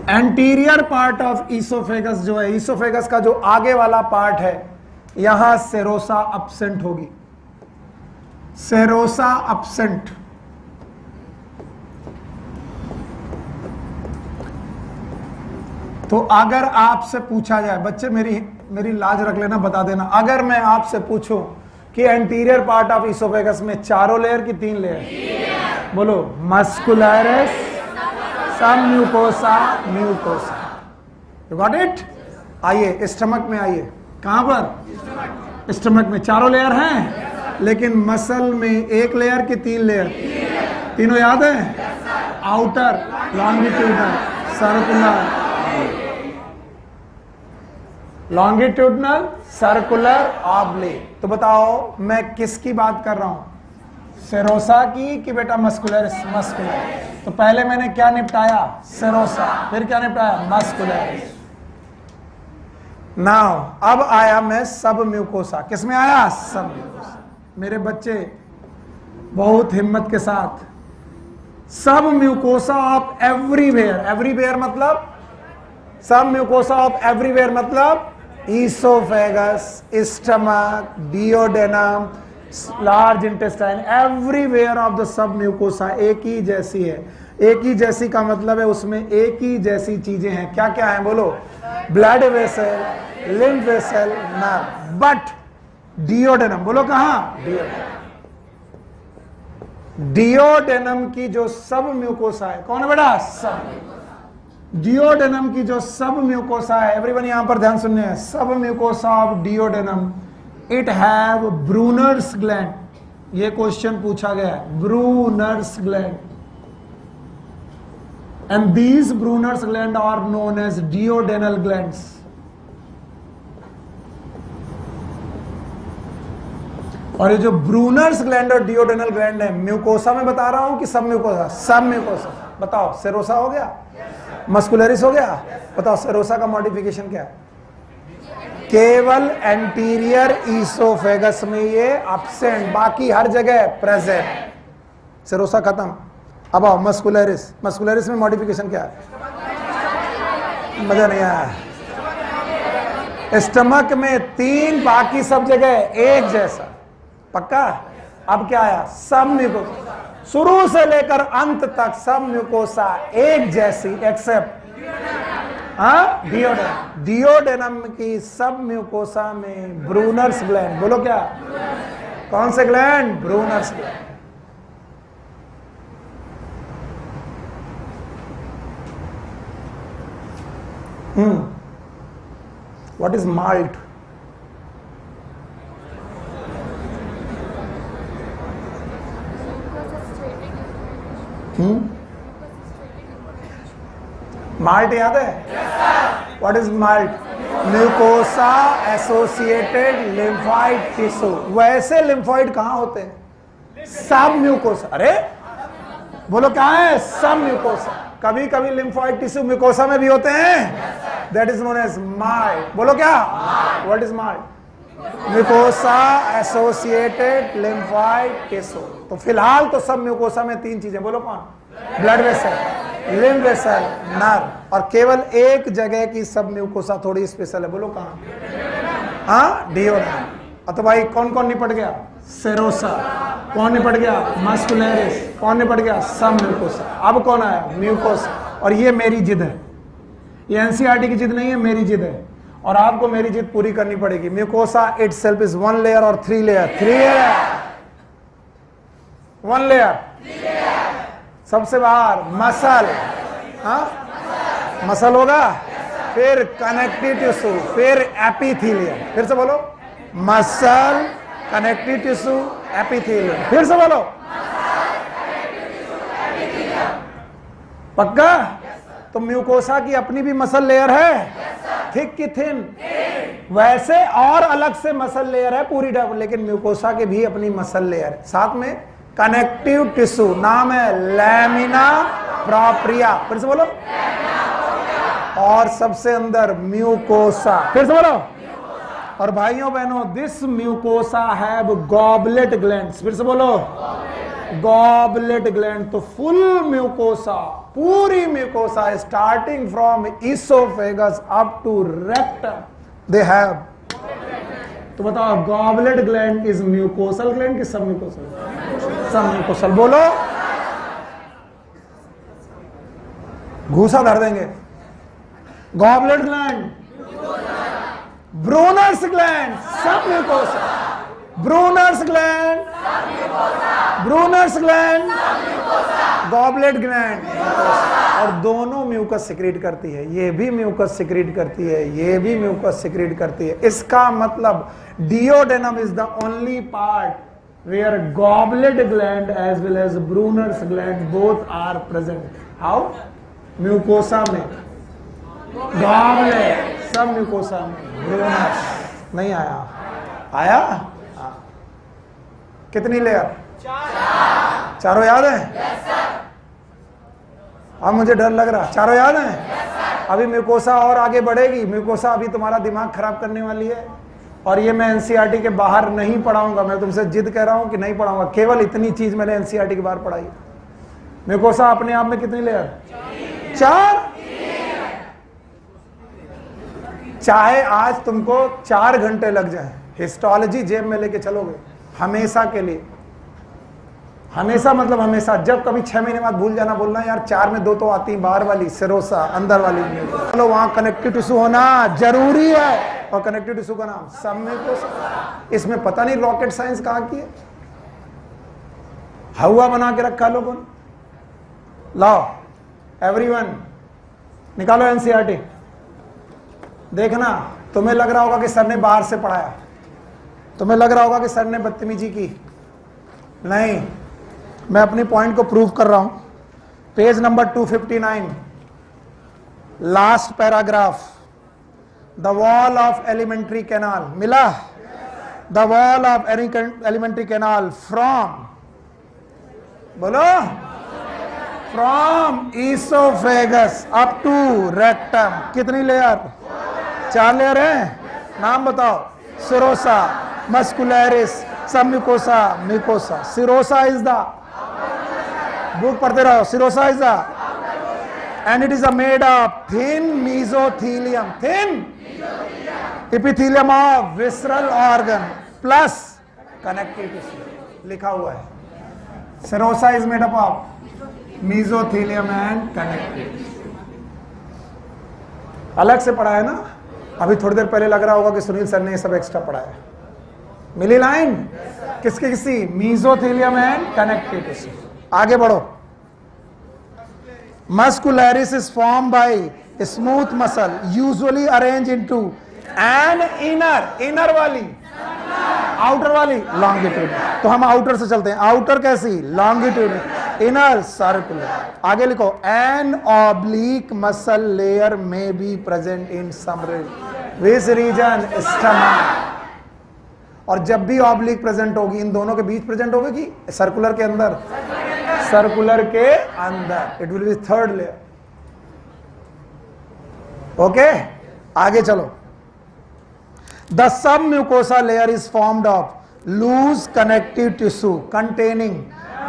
anterior part of oesophagus जो है, ईसोफेगस का जो आगे वाला पार्ट है, यहां सेरोसा अब्सेंट होगी। Serosa absent. तो अगर आपसे पूछा जाए, बच्चे मेरी लाज रख लेना, बता देना, अगर मैं आपसे पूछूं कि एंटीरियर पार्ट ऑफ ईसोफेगस में चारों लेयर की 3 लेयर? बोलो, मस्कुलरिस, सब mucosa, mucosa. You got it? आइए स्टमक में आइए। कहां पर? स्टमक में चारों लेयर हैं, लेकिन मसल में 1 लेयर की 3 लेयर? तीनों याद है? Outer, longitudinal, circular, longitudinal, circular, oblique. तो बताओ मैं किसकी बात कर रहा हूं? सेरोसा की कि बेटा मस्कुलर? मस्कुलर। तो पहले मैंने क्या निपटाया? सेरोसा। फिर क्या निपटाया? मस्कुलर। नाउ अब आया मैं सब म्यूकोसा। किसमें आया? सब म्यूकोसा। मेरे बच्चे बहुत हिम्मत के साथ सब म्यूकोसा ऑफ एवरीवेयर, एवरीवेयर मतलब सब म्यूकोसा ऑफ एवरीवेयर मतलब oesophagus, stomach, duodenum, large intestine, everywhere of the submucosa एक ही जैसी है। एक ही जैसी का मतलब है उसमें एक ही जैसी चीजें हैं। क्या क्या है बोलो? Blood vessel, lymph vessel, nerve. But duodenum, बोलो कहां? डियोडेनम की जो सब म्यूकोसा है, कौन है बेटा? सब। डियोडेनम की जो सब म्यूकोसा है, एवरीवन यहां पर ध्यान सुनने हैं, submucosa of duodenum, it have Brunner's gland. ये क्वेश्चन पूछा गया है, Brunner's gland, and these Brunner's gland are known as duodenal glands. और ये जो ब्रूनर्स ग्लैंड और डियोडेनल ग्लैंड है, म्यूकोसा में बता रहा हूं कि सब म्यूकोसा? सब म्यूकोसा। बताओ, सेरोसा हो गया, मस्कुलरिस हो गया। बताओ सेरोसा का मॉडिफिकेशन क्या है? केवल एंटीरियर ईसोफेगस में ये एब्सेंट, बाकी हर जगह प्रेजेंट। सेरोसा खत्म। अब आओ मस्कुलरिस, मस्कुलरिस में मॉडिफिकेशन क्या है? मजा नहीं आया। स्टमक में 3, बाकी सब जगह एक जैसा। पक्का? अब क्या आया? सब म्यूकोसा, शुरू से लेकर अंत तक सब म्यूकोसा एक जैसी, एक्सेप्ट डियोडेनम। डियोडेनम की सब म्यूकोसा में ब्रूनर्स ग्लैंड, बोलो क्या? कौन से gland? Brunner's gland. What is malt? Malt याद है? What is malt? Mucosa associated lymphoid tissue. वैसे लिम्फॉइड कहां होते हैं? सब म्यूकोसा। अरे बोलो क्या है? सब म्यूकोसा। कभी कभी लिम्फॉइड टिश्यू म्यूकोसा में भी होते हैं, that is known as MALT. बोलो क्या? What is MALT? Mucosa associated lymphoid tissue. तो फिलहाल तो सब म्यूकोसा में 3 चीजें, बोलो कौन? Blood vessel, lymph vessel, nerve. और केवल एक जगह की सब म्यूकोसा थोड़ी स्पेशल है, बोलो कहां? हाँ, डियोडेनम। तो भाई कौन कौन निपट गया? सेरोसा। कौन निपट गया? मस्कुलरिस। कौन निपट गया? सब म्यूकोसा। अब कौन आया? म्यूकोसा। और ये मेरी जिद है, ये एनसीईआरटी की जिद नहीं है, मेरी जिद है। और आपको मेरी जिद पूरी करनी पड़ेगी। म्यूकोसा इटसेल्फ इज 1 लेयर और 3 लेयर। 3 लेयर है, 1 लेयर। सबसे बाहर मसल, हाँ मसल होगा, फिर कनेक्टिव टिश्यू, फिर एपिथेलियम। फिर से बोलो, मसल, कनेक्टिव टिश्यू, एपिथेलियम। फिर से बोलो, पक्का? तो म्यूकोसा की अपनी भी मसल लेयर है, थिक की थिन। वैसे और अलग से मसल लेयर है पूरी, लेकिन म्यूकोसा के भी अपनी मसल लेयर है। साथ में कनेक्टिव टिश्यू, नाम है लैमिना प्रोप्रिया। फिर से बोलो, और सबसे अंदर म्यूकोसा। फिर से बोलो। और भाइयों बहनों, this mucosa have goblet glands. फिर से बोलो, गॉबलेट ग्लैंड। तो फुल म्यूकोसा, पूरी mucosa starting from oesophagus up to rectum, they have. तो बताओ, goblet gland is mucosal gland कि सब म्यूकोसल? Submucosal. बोलो, घूसा धर देंगे। Goblet gland, Brunner's gland, submucosa. Brunner's gland, Brunner's gland, goblet gland. और दोनों म्यूकस सिक्रीट करती है। ये भी म्यूकस सिक्रीट करती है, ये भी म्यूकस सिक्रीट करती है। इसका मतलब duodenum is the only part where goblet gland as well as Brunner's gland both are present. How? Mucosa में गॉबलेट, सब म्यूकोसा में ब्रूनर्स। नहीं आया? आया? कितनी लेयर? चारों याद है? अब मुझे डर लग रहा। चारों याद है? अभी म्यूकोसा और आगे बढ़ेगी। म्यूकोसा अभी तुम्हारा दिमाग खराब करने वाली है। और ये मैं एनसीईआरटी के बाहर नहीं पढ़ाऊंगा। मैं तुमसे जिद कह रहा हूं कि नहीं पढ़ाऊंगा। केवल इतनी चीज मैंने एनसीईआरटी के बाहर पढ़ाई। म्यूकोसा अपने आप में कितनी लेयर? 4। चाहे आज तुमको 4 घंटे लग जाए, हिस्टोलॉजी जेब में लेके चलोगे हमेशा के लिए, हमेशा मतलब हमेशा। जब कभी 6 महीने बाद भूल जाना, बोलना यार 4 में 2 तो आती, बाहर वाली सेरोसा, अंदर वाली चलो, वहां कनेक्टिव टिश्यू होना जरूरी है। और कनेक्टिव टिश्यू का नाम सब म्यूकोसा। इसमें पता नहीं रॉकेट साइंस कहाँ की है, हवा बना के रखा लोगों ने। लाओ एवरीवन निकालो एनसीईआरटी। देखना, तुम्हें लग रहा होगा कि सर ने बाहर से पढ़ाया, तुम्हें लग रहा होगा कि सर ने बदतमीजी की। नहीं, मैं अपनी पॉइंट को प्रूव कर रहा हूं। Page number 259, last paragraph. The wall of alimentary canal, मिला? The wall of alimentary canal from, बोलो, from oesophagus up to rectum, कितनी लेयर? 4 लेयर है। नाम बताओ। Serosa, muscularis, submucosa, mucosa. Serosa is the, book पढ़ते रहो, serosa is the, and it is made of thin mesothelium, thin epithelium of visceral organ plus connective tissue. लिखा हुआ है serosa is made up of मेसोथीलियम and connective. अलग से पढ़ा है ना, अभी थोड़ी देर पहले लग रहा होगा कि सुनील सर ने ये सब एक्स्ट्रा पढ़ाया। मिली लाइन? किसकी किसकी? Mesothelium and connective tissue. आगे बढ़ो। Muscularis is form by smooth muscle usually arrange into an inner, inner वाली, आउटर वाली लॉन्गिट्यूड। तो हम आउटर से चलते हैं। आउटर कैसी? Longitude, inner circular. आगे लिखो, an oblique muscle layer may be present in some region, stomach. और जब भी ऑब्लिक प्रेजेंट होगी, इन दोनों के बीच प्रेजेंट होगी कि सर्कुलर के अंदर? सर्कुलर के अंदर। It will be third layer. Okay, आगे चलो। The submucosa layer is formed of loose connective tissue containing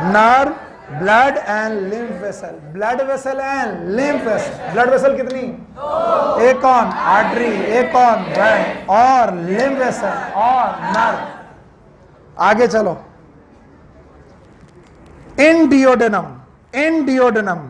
nerve, blood and lymph vessel. Blood vessel and lymph vessel. Blood vessel कितनी? एक कौन? आर्टरी, एक कौन? वेन, और लिम्फ वेसल और नर्व। आगे चलो। In duodenum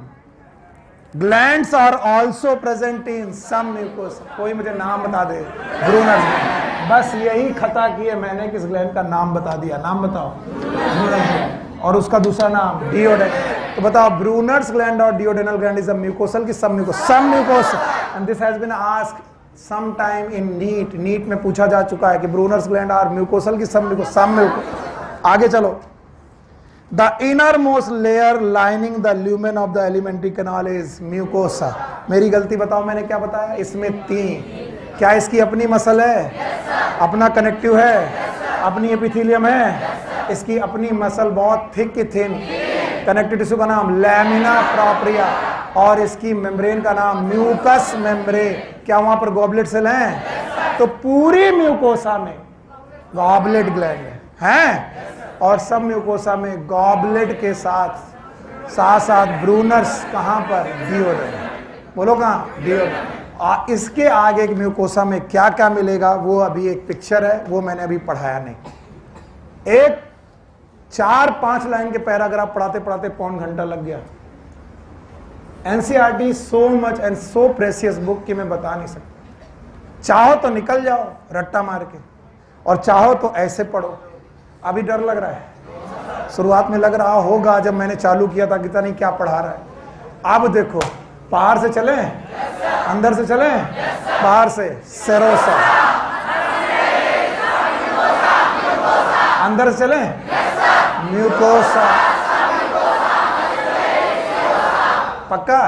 glands are also present in submucosa. कोई मुझे नाम बता दे। Brunner's gland. बस यही खता की है मैंने, किस ग्लैंड का नाम बता दिया। नाम बताओ। Brunner's gland. और उसका दूसरा नाम डियोडेनम। तो बताओ, ब्रूनर्स ग्लैंड और duodenal gland is a mucosal की submucosal? Submucosal. And this has been asked some time in NEET. NEET में पूछा जा चुका है कि ब्रूनर्स ग्लैंड आर म्यूकोसल की सब म्यूकोसल? सब म्यूकोसल। आगे चलो। The innermost layer lining the lumen of the alimentary canal is mucosa। मेरी गलती बताओ, मैंने क्या बताया? इसमें 3। क्या इसकी अपनी मसल है? अपना कनेक्टिव है? अपनी एपिथेलियम है? इसकी अपनी मसल बहुत थिक की थिन। कनेक्टिव टिश्यू का नाम लैमिना प्रोप्रिया, और इसकी मेम्ब्रेन का नाम म्यूकस मेम्ब्रेन। क्या वहां पर गॉबलेट सेल हैं? तो पूरी म्यूकोसा में गॉबलेट ग्लैंड है। और सब म्यूकोसा में गॉबलेट के साथ साथ ब्रूनर्स कहां पर? डियोडेनम। बोलो कहां? डियोडेनम। इसके आगे म्यूकोसा में क्या क्या मिलेगा वो अभी एक पिक्चर है, वो मैंने अभी पढ़ाया नहीं। एक 4-5 लाइन के पैराग्राफ पढ़ाते पढ़ाते पौन घंटा लग गया। NCERT so much and so precious book कि मैं बता नहीं सकता। चाहो तो निकल जाओ रट्टा मार के, और चाहो तो ऐसे पढ़ो। अभी डर लग रहा है, शुरुआत में लग रहा होगा जब मैंने चालू किया था कि नहीं क्या पढ़ा रहा है। अब देखो, बाहर से चले, अंदर से चले, बाहर से सेरोसा, अंदर से चले म्यूकोसा। पक्का?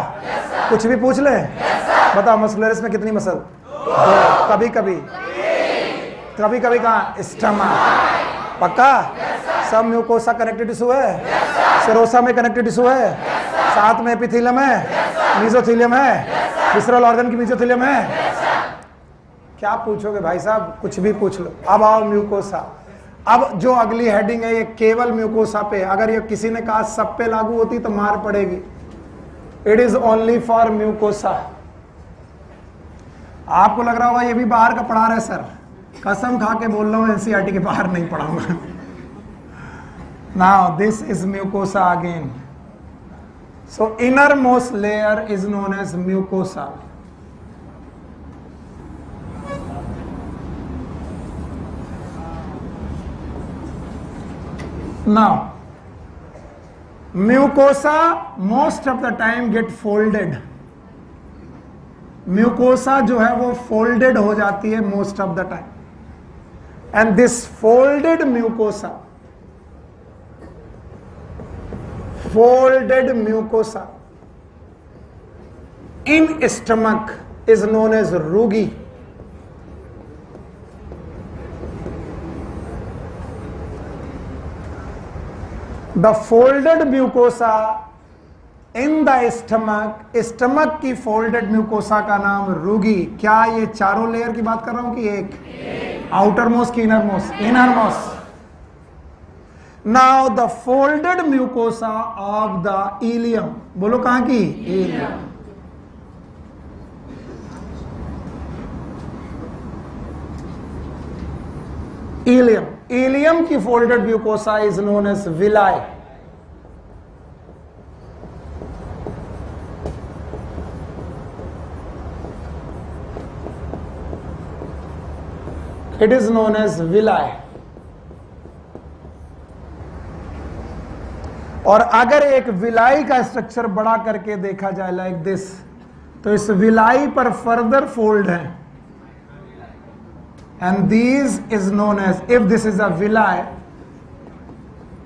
कुछ भी पूछ ले। बताओ, मस्कुलरिस में कितनी मसल? 2। कभी कभी कहाँ? स्टमक। पक्का? सब म्यूकोसा कनेक्टिव टिश्यू है। सिरोसा में कनेक्टिव टिश्यू है। साथ में एपिथेलियम है, मेसोथीलियम है, विसरल ऑर्गन की मेसोथीलियम है। क्या पूछोगे भाई साहब? कुछ भी पूछ लो। अब आओ म्यूकोसा। अब जो अगली हेडिंग है ये केवल म्यूकोसा पे, अगर ये किसी ने कहा सब पे लागू होती तो मार पड़ेगी। It is only for mucosa. आपको लग रहा होगा ये भी बाहर का पढ़ा रहे सर, कसम खा के बोल रहा हूं एनसीईआरटी के बाहर नहीं पढ़ाऊंगा। Now this is mucosa again. So innermost layer is known as mucosa. Now, mucosa most of the time get folded. Mucosa जो है वो folded हो जाती है most of the time. And this folded mucosa in stomach is known as rugi. The folded mucosa in the stomach, stomach की folded mucosa का नाम रूगी। क्या ये चारों लेयर की बात कर रहा हूं कि एक? आउटर मोस्ट की innermost? Innermost. Now the folded mucosa of the ileum, बोलो कहां की? इलियम। इलियम, इलियम की folded mucosa is known as villi. It is known as villi. और अगर एक विलाई का स्ट्रक्चर बड़ा करके देखा जाए लाइक दिस, तो इस विलाई पर फर्दर फोल्ड है, and these is known as, if this is a villi,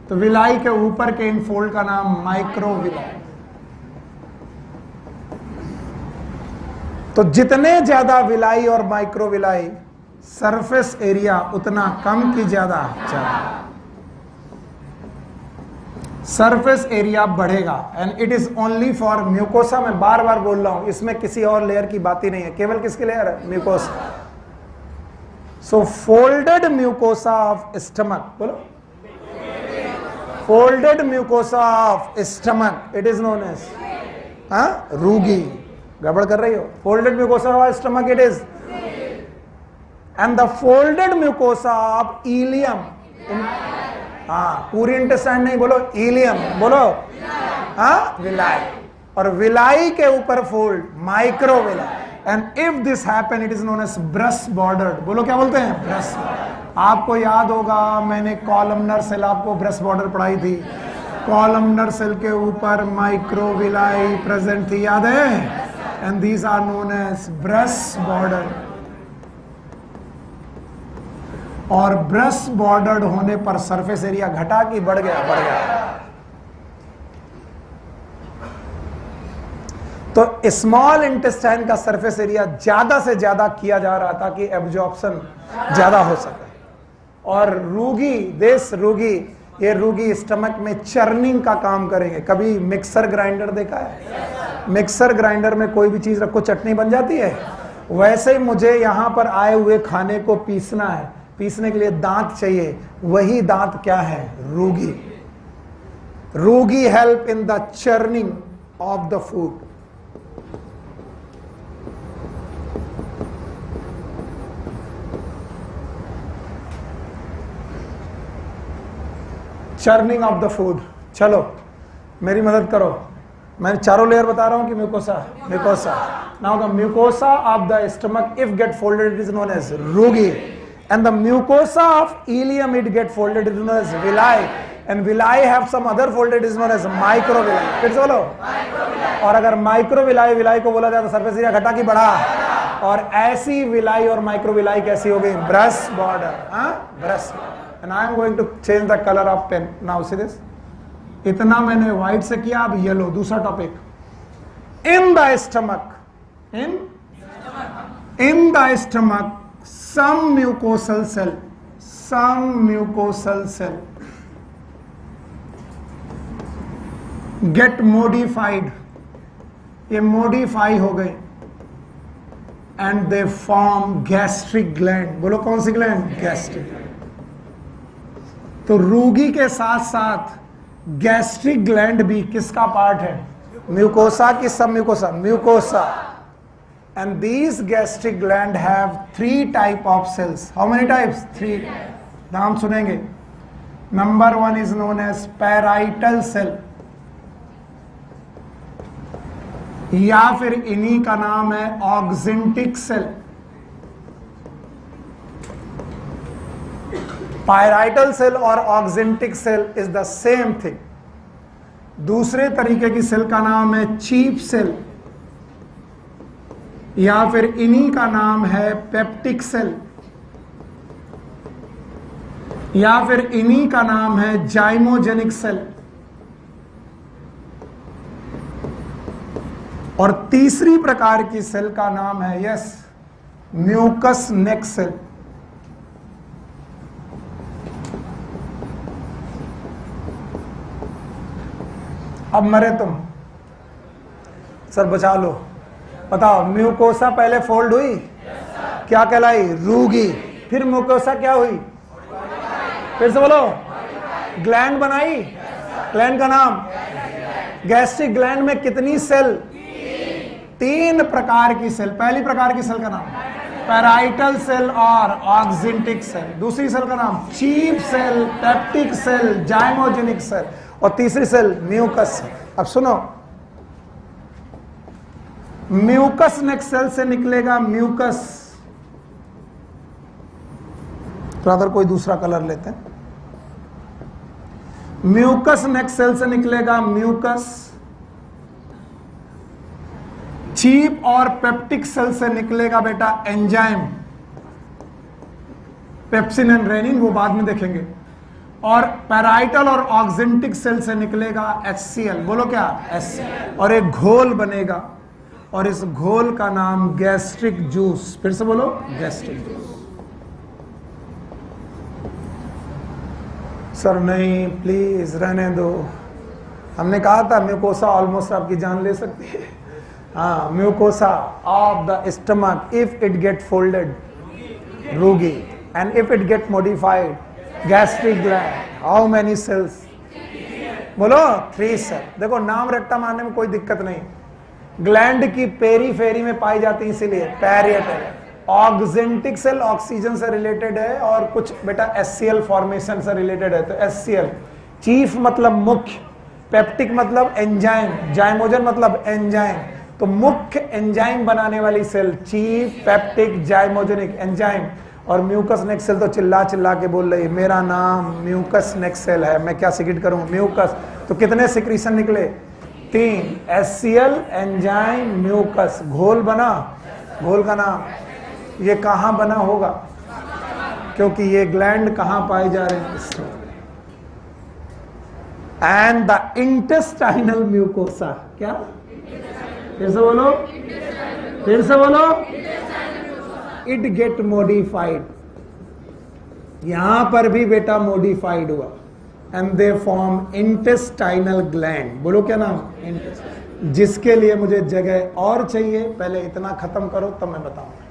तो विलाई के ऊपर के इन फोल्ड का नाम माइक्रोविलाई। तो जितने ज्यादा विलाई और माइक्रोविलाई, सरफेस एरिया उतना कम की ज्यादा सरफेस एरिया बढ़ेगा। And it is only for mucosa. मैं बार बार बोल रहा हूं, इसमें किसी और लेयर की बात ही नहीं है, केवल किसकी लेयर है? Mucosa. So folded mucosa of stomach, बोलो, folded mucosa of stomach, it is known as रूगी। गड़बड़ कर रही हो? folded mucosa of stomach it is, and the folded mucosa of ileum, पूरी इंटेस्टाइन नहीं, बोलो इलियम, बोलो विलाई। और विलाई के ऊपर fold microvilli. And if this happen, it is known as breast bordered। बोलो क्या बोलते हैं? breast। आपको याद होगा मैंने कॉलमनर सेल, आपको breast border पढ़ाई थी। कॉलमनर सेल के ऊपर माइक्रोविलाई प्रेजेंट थी, याद है? And these are known as breast bordered। और breast bordered होने पर सरफेस एरिया घटा कि बढ़ गया? बढ़ गया। तो स्मॉल इंटेस्टाइन का सरफेस एरिया ज्यादा से ज्यादा किया जा रहा था कि एब्जॉर्प्शन ज्यादा हो सके। और रूगी, देश रूगी, ये रूगी स्टमक में चर्निंग का काम करेंगे। कभी मिक्सर ग्राइंडर देखा है? मिक्सर ग्राइंडर में कोई भी चीज रखो चटनी बन जाती है। वैसे ही मुझे यहां पर आए हुए खाने को पीसना है, पीसने के लिए दांत चाहिए। वही दांत क्या है? Rugae. Rugae help in the churning of the food. Churning of the food. चलो मेरी मदद करो, मैं चारों लेयर बता रहा हूं कि mucosa, mucosa. Now the mucosa of the stomach if get folded it is known as rugae, and the mucosa of ileum it get folded it is known as villi, and villi have some other folded is known as microvilli. फिर से बोलो। और अगर माइक्रोविलाई, विलाई को बोला जाए तो सरफेस एरिया घटा कि बढ़ा? और ऐसी विलाई और माइक्रोविलाई कैसी हो गई? Breast border, breast. And I am going to change the color of pen. Now see this. इतना मैंने व्हाइट से किया, अब येलो। दूसरा topic, in the stomach, in the stomach some mucosal cell get modified, ये modify हो गए, and they form gastric gland। बोलो कौन सी gland? gastric। तो रूगी के साथ साथ गैस्ट्रिक ग्लैंड भी किसका पार्ट है? म्यूकोसा की submucosa, mucosa. And these gastric gland have 3 type of cells. How many types? 3। नाम सुनेंगे। Number 1 is known as parietal cell, या फिर इन्हीं का नाम है ऑक्जेंटिक सेल। पायराइटल सेल और oxyntic cell is the same thing. दूसरे तरीके की सेल का नाम है चीफ सेल, या फिर इन्हीं का नाम है पेप्टिक सेल, या फिर इन्हीं का नाम है जाइमोजेनिक सेल। और तीसरी प्रकार की सेल का नाम है म्यूकस नेक सेल। अब मरे तुम, सर बचा लो। बताओ, म्यूकोसा पहले फोल्ड हुई, क्या कहलाई? रूगी। फिर म्यूकोसा क्या हुई? फिर से बोलो, ग्लैंड बनाई। ग्लैंड का नाम? गैस्ट्रिक ग्लैंड में कितनी सेल? 3 प्रकार की सेल। पहली प्रकार की सेल का नाम पैराइटल सेल और ऑक्जेंटिक सेल। दूसरी सेल का नाम chief cell, peptic cell, zymogenic cell. और तीसरी सेल म्यूकस। अब सुनो, म्यूकस नेक सेल से निकलेगा म्यूकस। रादर कोई दूसरा कलर लेते हैं। म्यूकस नेक सेल से निकलेगा म्यूकस। चीफ और पेप्टिक सेल से निकलेगा बेटा एंजाइम, पेप्सिन एंड रेनिन, वो बाद में देखेंगे। और पैराइटल और ऑक्जेंटिक सेल से निकलेगा HCl। बोलो क्या? HCl। और एक घोल बनेगा, और इस घोल का नाम गैस्ट्रिक जूस। फिर से बोलो, गैस्ट्रिक जूस। सर नहीं, प्लीज रहने दो। हमने कहा था म्यूकोसा ऑलमोस्ट आपकी जान ले सकती है। हाँ, mucosa of the stomach if it get folded, rugae, and if it get modified, gastric gland. How many cells? बोलो, 3 सेल। देखो, नाम रट्टा मारने में कोई दिक्कत नहीं। ग्लैंड की पेरीफेरी में पाई जाती है, इसीलिए पैरिएटल। ऑक्जेंटिक सेल ऑक्सीजन से रिलेटेड है, और कुछ बेटा HCl फॉर्मेशन से रिलेटेड है। तो HCl। चीफ मतलब मुख्य, पेप्टिक मतलब एंजाइम, जाइमोजन मतलब एंजाइम। तो मुख्य एंजाइम बनाने वाली सेल चीफ, पेप्टिक, जाइमोजेनिक, एंजाइम। और म्यूकस नेक सेल तो चिल्ला चिल्ला के बोल रही है, मेरा नाम म्यूकस नेक सेल है, मैं क्या सिक्रीट करूं? म्यूकस। तो कितने सिक्रीशन निकले? 3, HCl, एंजाइम, म्यूकस। घोल बना। घोल का नाम? ये कहां बना होगा? क्योंकि ये ग्लैंड कहां पाए जा रहे हैं? And the intestinal mucosa. क्या? फिर से बोलो, फिर से बोलो। It get modified. यहां पर भी बेटा मॉडिफाइड हुआ, and they form intestinal gland. बोलो क्या नाम? इंटेस्टाइन। जिसके लिए मुझे जगह और चाहिए, पहले इतना खत्म करो तब मैं बताऊंगा।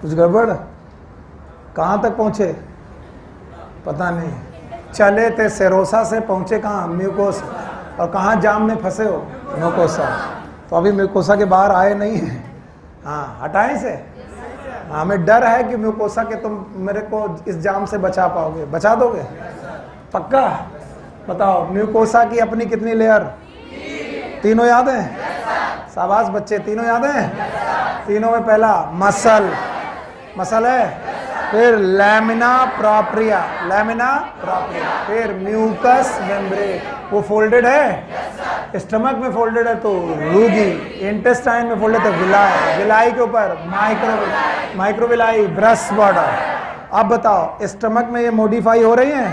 कुछ गड़बड़? कहां तक पहुंचे? पता नहीं। चले थे सेरोसा से, पहुंचे कहां? म्यूकोसा। और कहां जाम में फंसे हो? म्यूकोसा। तो अभी म्यूकोसा के बाहर आए नहीं है। हाँ, हटाएं से। हमें डर है कि म्यूकोसा के तुम मेरे को इस जाम से बचा पाओगे। बचा दोगे? पक्का? बताओ, म्यूकोसा की अपनी कितनी लेयर? 3 याद है? शाबाश बच्चे, 3 याद है? 3 में पहला मसल, मसल है। फिर लैमिना प्रोप्रिया, लैमिना प्रोप्रिया। फिर म्यूकस मेम्ब्रेन, वो फोल्डेड है। स्टमक में फोल्डेड है तो रूगी, इंटेस्टाइन में फोल्डेड है तो विलाई, विलाई के ऊपर माइक्रोविलाई, माइक्रोविलाई ब्रश बॉर्डर। अब बताओ, स्टमक में ये मॉडिफाई हो रही है,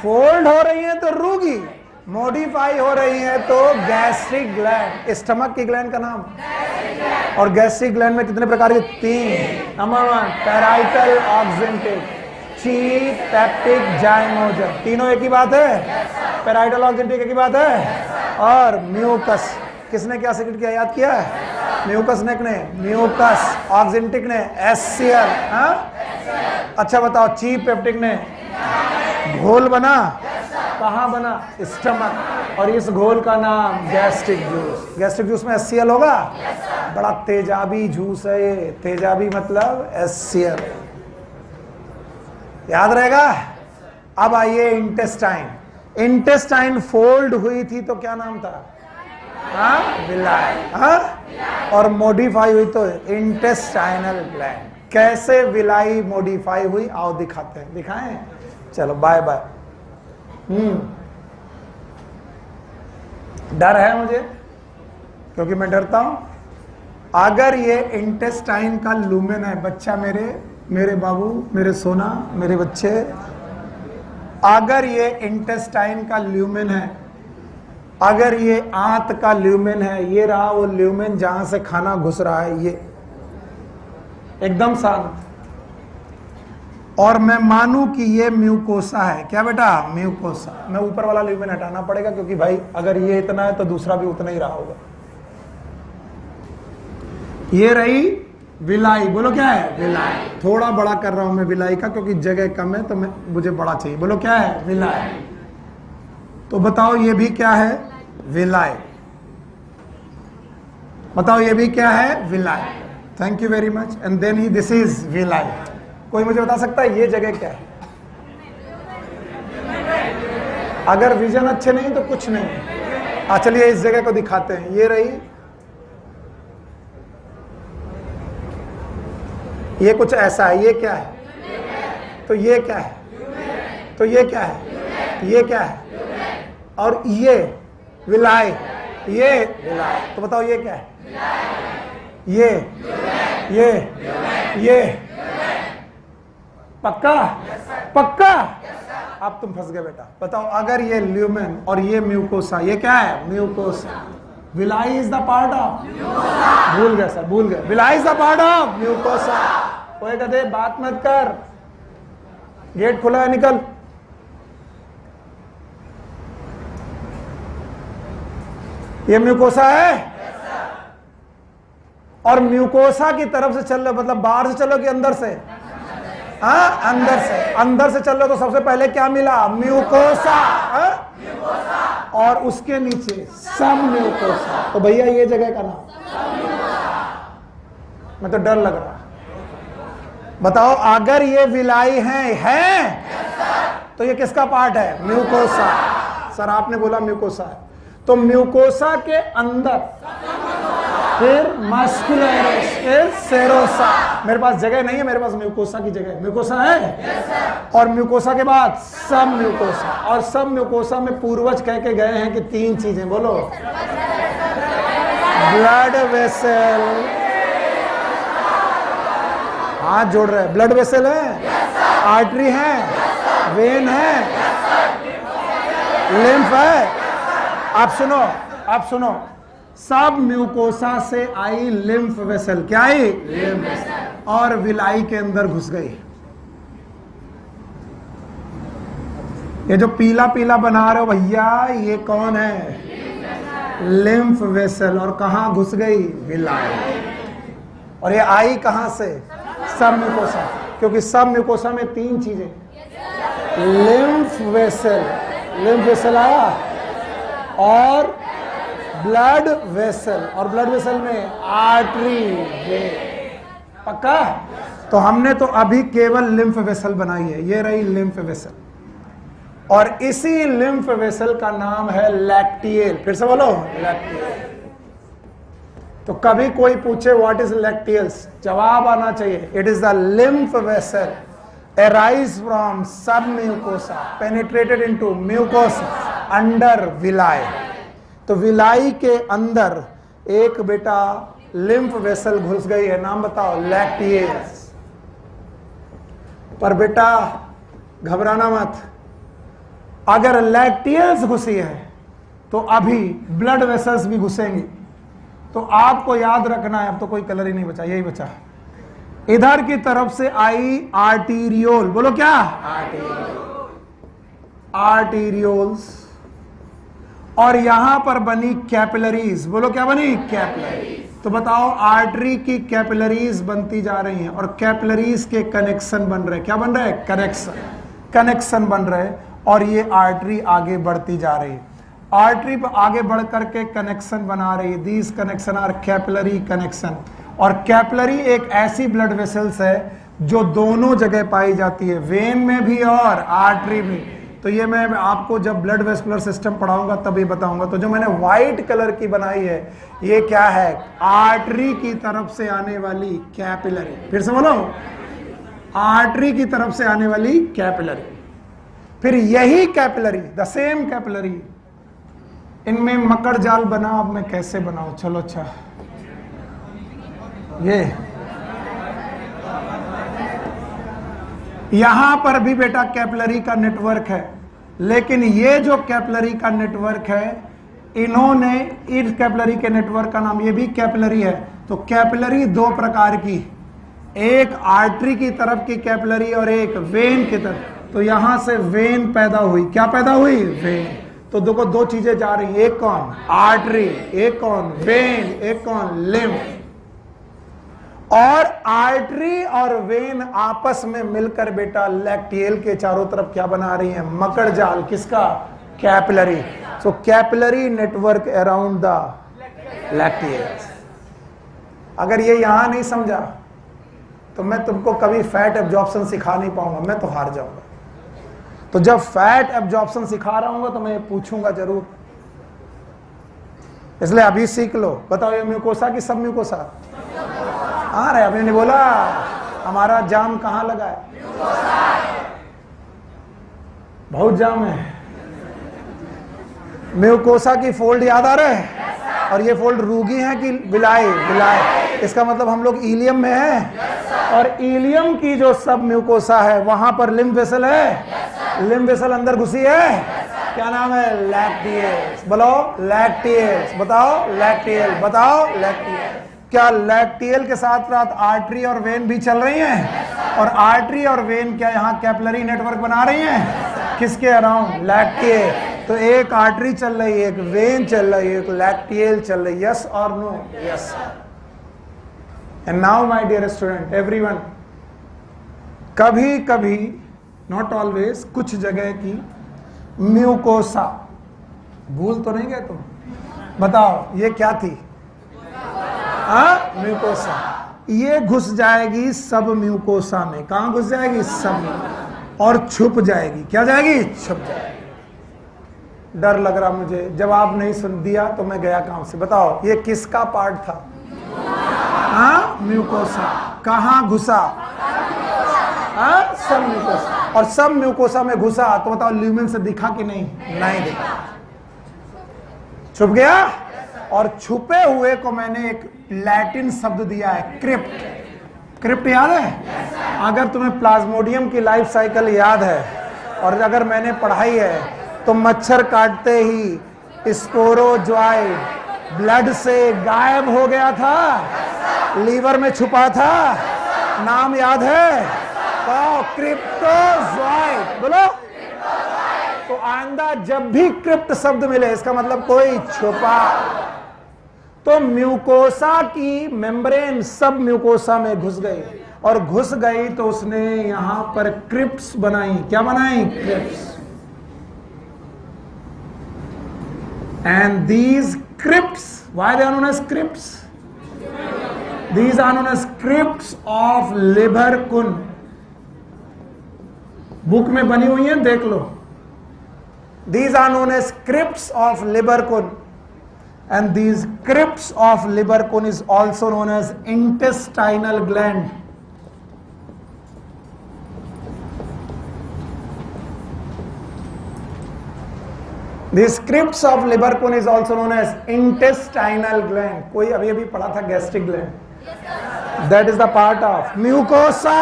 फोल्ड हो रही है तो रूगी, मॉडिफाई हो रही है तो गैस्ट्रिक ग्लैंड। स्टमक की ग्लैंड का नाम? और गैस्ट्रिक ग्लैंड में कितने प्रकार के? 3। Number 1 parietal, oxyntic, chief, peptic, zymogen. तीनों एक ही बात है? पेराइटल ऑक्जेंटिक की बात है। और म्यूकस किसने क्या सिक्रेट किया, याद किया है? म्यूकस नेक ने, म्यूकस ऑक्जेंटिक ने एससीएल। अच्छा बताओ, चीफ पेप्टिक ने घोल बना, कहाँ बना? स्टमक। और इस घोल का नाम गैस्ट्रिक जूस। गैस्ट्रिक जूस में एससीएल होगा। बड़ा तेजाबी जूस है ये, तेजाबी मतलब एससीएल, याद रहेगा। अब आइए इंटेस्टाइन। इंटेस्टाइन फोल्ड हुई थी तो क्या नाम था? विलाई। और मॉडिफाई हुई तो इंटेस्टाइनल ग्लैंड। कैसे विलाई मॉडिफाई हुई, आओ दिखाते हैं। दिखाएं? चलो बाय बाय। डर है मुझे, क्योंकि मैं डरता हूं। अगर ये इंटेस्टाइन का लूमेन है, बच्चा मेरे बाबू, मेरे सोना, मेरे बच्चे, अगर ये इंटेस्टाइन का ल्यूमेन है, अगर ये आंत का ल्यूमेन है, ये रहा वो ल्यूमेन जहां से खाना घुस रहा है, ये एकदम शांत, और मैं मानूं कि ये म्यूकोसा है। क्या बेटा? म्यूकोसा। मैं ऊपर वाला ल्यूमेन हटाना पड़ेगा, क्योंकि भाई अगर ये इतना है तो दूसरा भी उतना ही रहा होगा। ये रही विलाई। बोलो क्या है? विलाई। थोड़ा बड़ा कर रहा हूं मैं विलाई का, क्योंकि जगह कम है तो मुझे बड़ा चाहिए। बोलो क्या है? विलाई। तो बताओ ये भी क्या है? विलाई। बताओ ये भी क्या है? Villi. Thank you very much. And then ही दिस इज विलाई। कोई मुझे बता सकता है ये जगह क्या है? अगर विजन अच्छे नहीं तो कुछ नहीं। चलिए इस जगह को दिखाते हैं। ये रही, ये कुछ ऐसा है। ये क्या है? तो ये क्या है? तो ये क्या है? ये क्या है? और ये विलाई, ये विलाई। तो बताओ ये क्या है? ये पक्का? पक्का? अब तुम फंस गए बेटा। बताओ अगर ये ल्यूमेन और ये म्यूकोसा, ये क्या है? Mucosa. Villi is the part of, भूल गए सर, भूल गए। Villi is the part of mucosa. कोई कहते बात मत कर, गेट खुला है, निकल। ये म्यूकोसा है। और म्यूकोसा की तरफ से चल रहे, मतलब बाहर से चलो कि अंदर से? अंदर से। अंदर से चल रहे तो सबसे पहले क्या मिला? म्यूकोसा। और उसके नीचे सब म्यूकोसा। तो भैया ये जगह का नाम, मैं तो डर लग रहा। बताओ अगर ये विलाई है तो ये किसका पार्ट है? म्यूकोसा। सर आपने बोला म्यूकोसा है, तो म्यूकोसा के अंदर फिर मस्कुलरस, फिर सेरोसा। मेरे पास जगह नहीं है, मेरे पास म्यूकोसा की जगह है। म्यूकोसा है और म्यूकोसा के बाद सब म्यूकोसा। और सब म्यूकोसा में पूर्वज कह के गए हैं कि 3 चीजें, बोलो। ब्लड वेसल, हाथ जोड़ रहे हैं। ब्लड वेसल है, आर्टरी है, वेन है, लिम्फ है। आप सुनो, सब म्यूकोसा से आई लिम्फ वेसल। क्या आई? Lymph vessel. और विलाई के अंदर घुस गई। ये जो पीला पीला बना रहे हो भैया, ये कौन है? Lymph vessel. और कहां घुस गई? विलाई। और ये आई कहां से? सब म्यूकोसा। क्योंकि सब म्यूकोसा में 3 चीजें, लिम्फ वेसल आया, और ब्लड वेसल, और ब्लड वेसल में आर्टरी, वेन। पक्का? तो हमने तो अभी केवल लिम्फ वेसल बनाई है। ये रही लिम्फ वेसल, और इसी लिम्फ वेसल का नाम है लैक्टियल। फिर से बोलो, लैक्टियल। तो कभी कोई पूछे व्हाट इज लैक्टियल्स, जवाब आना चाहिए it is the lymph vessel arise from submucosa penetrated into mucosa under villi। तो विलाई के अंदर एक बेटा लिम्फ वेसल घुस गई है, नाम बताओ? लैक्टियल्स। पर बेटा घबराना मत, अगर लैक्टियल्स घुसी है तो अभी ब्लड वेसल्स भी घुसेंगी। तो आपको याद रखना है, अब तो कोई कलर ही नहीं बचा, यही बचा। इधर की तरफ से आई आर्टीरियोल। बोलो क्या? आर्टीरियोल्स। और यहां पर बनी कैपिलरीज। बोलो क्या बनी? कैपिलरीज। तो बताओ आर्टरी की कैपिलरीज बनती जा रही हैं और कैपिलरीज के कनेक्शन बन रहे। क्या बन रहा है? कनेक्शन बन रहे और ये आर्टरी आगे बढ़ती जा रही है। आर्टरी पर आगे बढ़ करके कनेक्शन बना रही है। These connection are capillary connection. और कैपिलरी एक ऐसी ब्लड वेसल्स है जो दोनों जगह पाई जाती है, वेन में भी और आर्टरी में। तो ये मैं आपको जब ब्लड वेस्कुलर सिस्टम पढ़ाऊंगा तभी बताऊंगा। तो जो मैंने व्हाइट कलर की बनाई है ये क्या है? आर्टरी की तरफ से आने वाली कैपिलरी। फिर से बोलो, आर्टरी की तरफ से आने वाली कैपिलरी। फिर यही कैपिलरी, द सेम कैपिलरी, इनमें मकड़ जाल बना। अब मैं कैसे बनाऊं? चलो अच्छा, ये यहां पर भी बेटा कैपिलरी का नेटवर्क है, लेकिन ये जो कैपिलरी का नेटवर्क है, इन्होंने इस कैपिलरी के नेटवर्क का नाम, ये भी कैपिलरी है। तो कैपिलरी दो प्रकार की, एक आर्टरी की तरफ की कैपिलरी और एक वेन की तरफ। तो यहां से वेन पैदा हुई। क्या पैदा हुई? वेन। तो देखो दो चीजें जा रही हैं, एक कौन? आर्टरी, एक कौन? वेन, एक कौन? लिम्फ। और आर्टरी और वेन आपस में मिलकर बेटा लैक्टियल के चारों तरफ क्या बना रही हैं? मकड़ जाल। किसका? Capillary. So capillary network around the lacteals. अगर ये यहां नहीं समझा तो मैं तुमको कभी फैट एब्जॉर्प्शन सिखा नहीं पाऊंगा, मैं तो हार जाऊंगा। तो जब फैट एब्जॉर्प्शन सिखा रहा हूं तो मैं पूछूंगा जरूर, इसलिए अभी सीख लो। बताओ ये म्यूकोसा की सब म्यूकोसा आ रहा है? आपने नहीं बोला हमारा जाम कहां लगा है? बहुत जाम है। म्यूकोसा की फोल्ड याद आ रहा है? और ये फोल्ड रूगी है कि बिलाई? बिलाई। इसका मतलब हम लोग इलियम में है। और इलियम की जो सब म्यूकोसा है वहां पर लिम्फ वेसल है। लिम्फ वेसल अंदर घुसी है। क्या नाम है? लैक्टियल्स। बोलो लैक्टियल्स। बताओ लैक्टियल। बताओ लैक्टियल। क्या लैक्टियल के साथ साथ आर्टरी और वेन भी चल रही हैं? और आर्टरी और वेन क्या यहाँ कैपिलरी नेटवर्क बना रही हैं? किसके अराउंड? लैक्टियल। तो एक आर्टरी चल रही है, एक वेन चल रही है, एक लैक्टियल चल रही है। यस और no? Yes. And now my dear student, everyone, कभी कभी, नॉट ऑलवेज, कुछ जगह की म्यूकोसा भूल तो नहीं गए तुम? बताओ ये क्या थी? म्यूकोसा। ये घुस जाएगी सब म्यूकोसा में। कहां घुस जाएगी? सब में। और छुप जाएगी। क्या जाएगी? छुप जाएगी। डर लग रहा मुझे, जवाब नहीं सुन दिया तो मैं गया काम से। बताओ ये किसका पार्ट था? म्यूकोसा। कहां घुसा? सब म्यूकोसा। और सब म्यूकोसा में घुसा तो बताओ ल्यूमेन से दिखा कि नहीं? नहीं दिखा, छुप गया। और छुपे हुए को मैंने एक लैटिन शब्द दिया है, क्रिप्ट। क्रिप्ट याद है? अगर तुम्हें प्लाज्मोडियम की लाइफ साइकिल याद है और अगर मैंने पढ़ाई है तो मच्छर काटते ही स्पोरोजोआइड ब्लड से गायब हो गया था, लीवर में छुपा था। नाम याद है? तो क्रिप्टोजोआइड। बोलो। तो आइंदा जब भी क्रिप्ट शब्द मिले इसका मतलब कोई छुपा। तो म्यूकोसा की मेम्ब्रेन सब म्यूकोसा में घुस गई और घुस गई तो उसने यहां पर क्रिप्ट्स बनाई। क्या बनाई? Crypts. And these crypts, why they are known as crypts? These are known as crypts of Lieberkühn. Book में बनी हुई है, देख लो। These are known as crypts of Libercun, and these crypts of Libercun is also known as intestinal gland. These crypts of Libercun is also known as intestinal gland. कोई अभी अभी पढ़ा था gastric gland. That is the part of mucosa,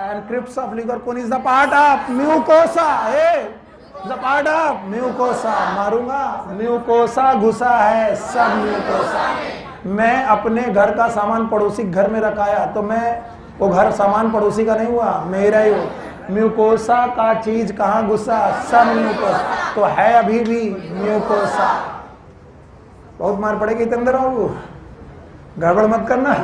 and crypts of Libercun is the part of mucosa. Hey. Mucosa. मारूंगा। म्यूकोसा घुसा है सब म्यूकोसा। मैं अपने घर का सामान पड़ोसी घर में रखाया तो मैं वो घर सामान पड़ोसी का नहीं हुआ, मेरा ही हो। म्यूकोसा का चीज कहाँ घुसा, सब म्यूकोसा, तो है अभी भी म्यूकोसा। बहुत मार पड़ेगी इतने अंदर, आओ गड़बड़ मत करना।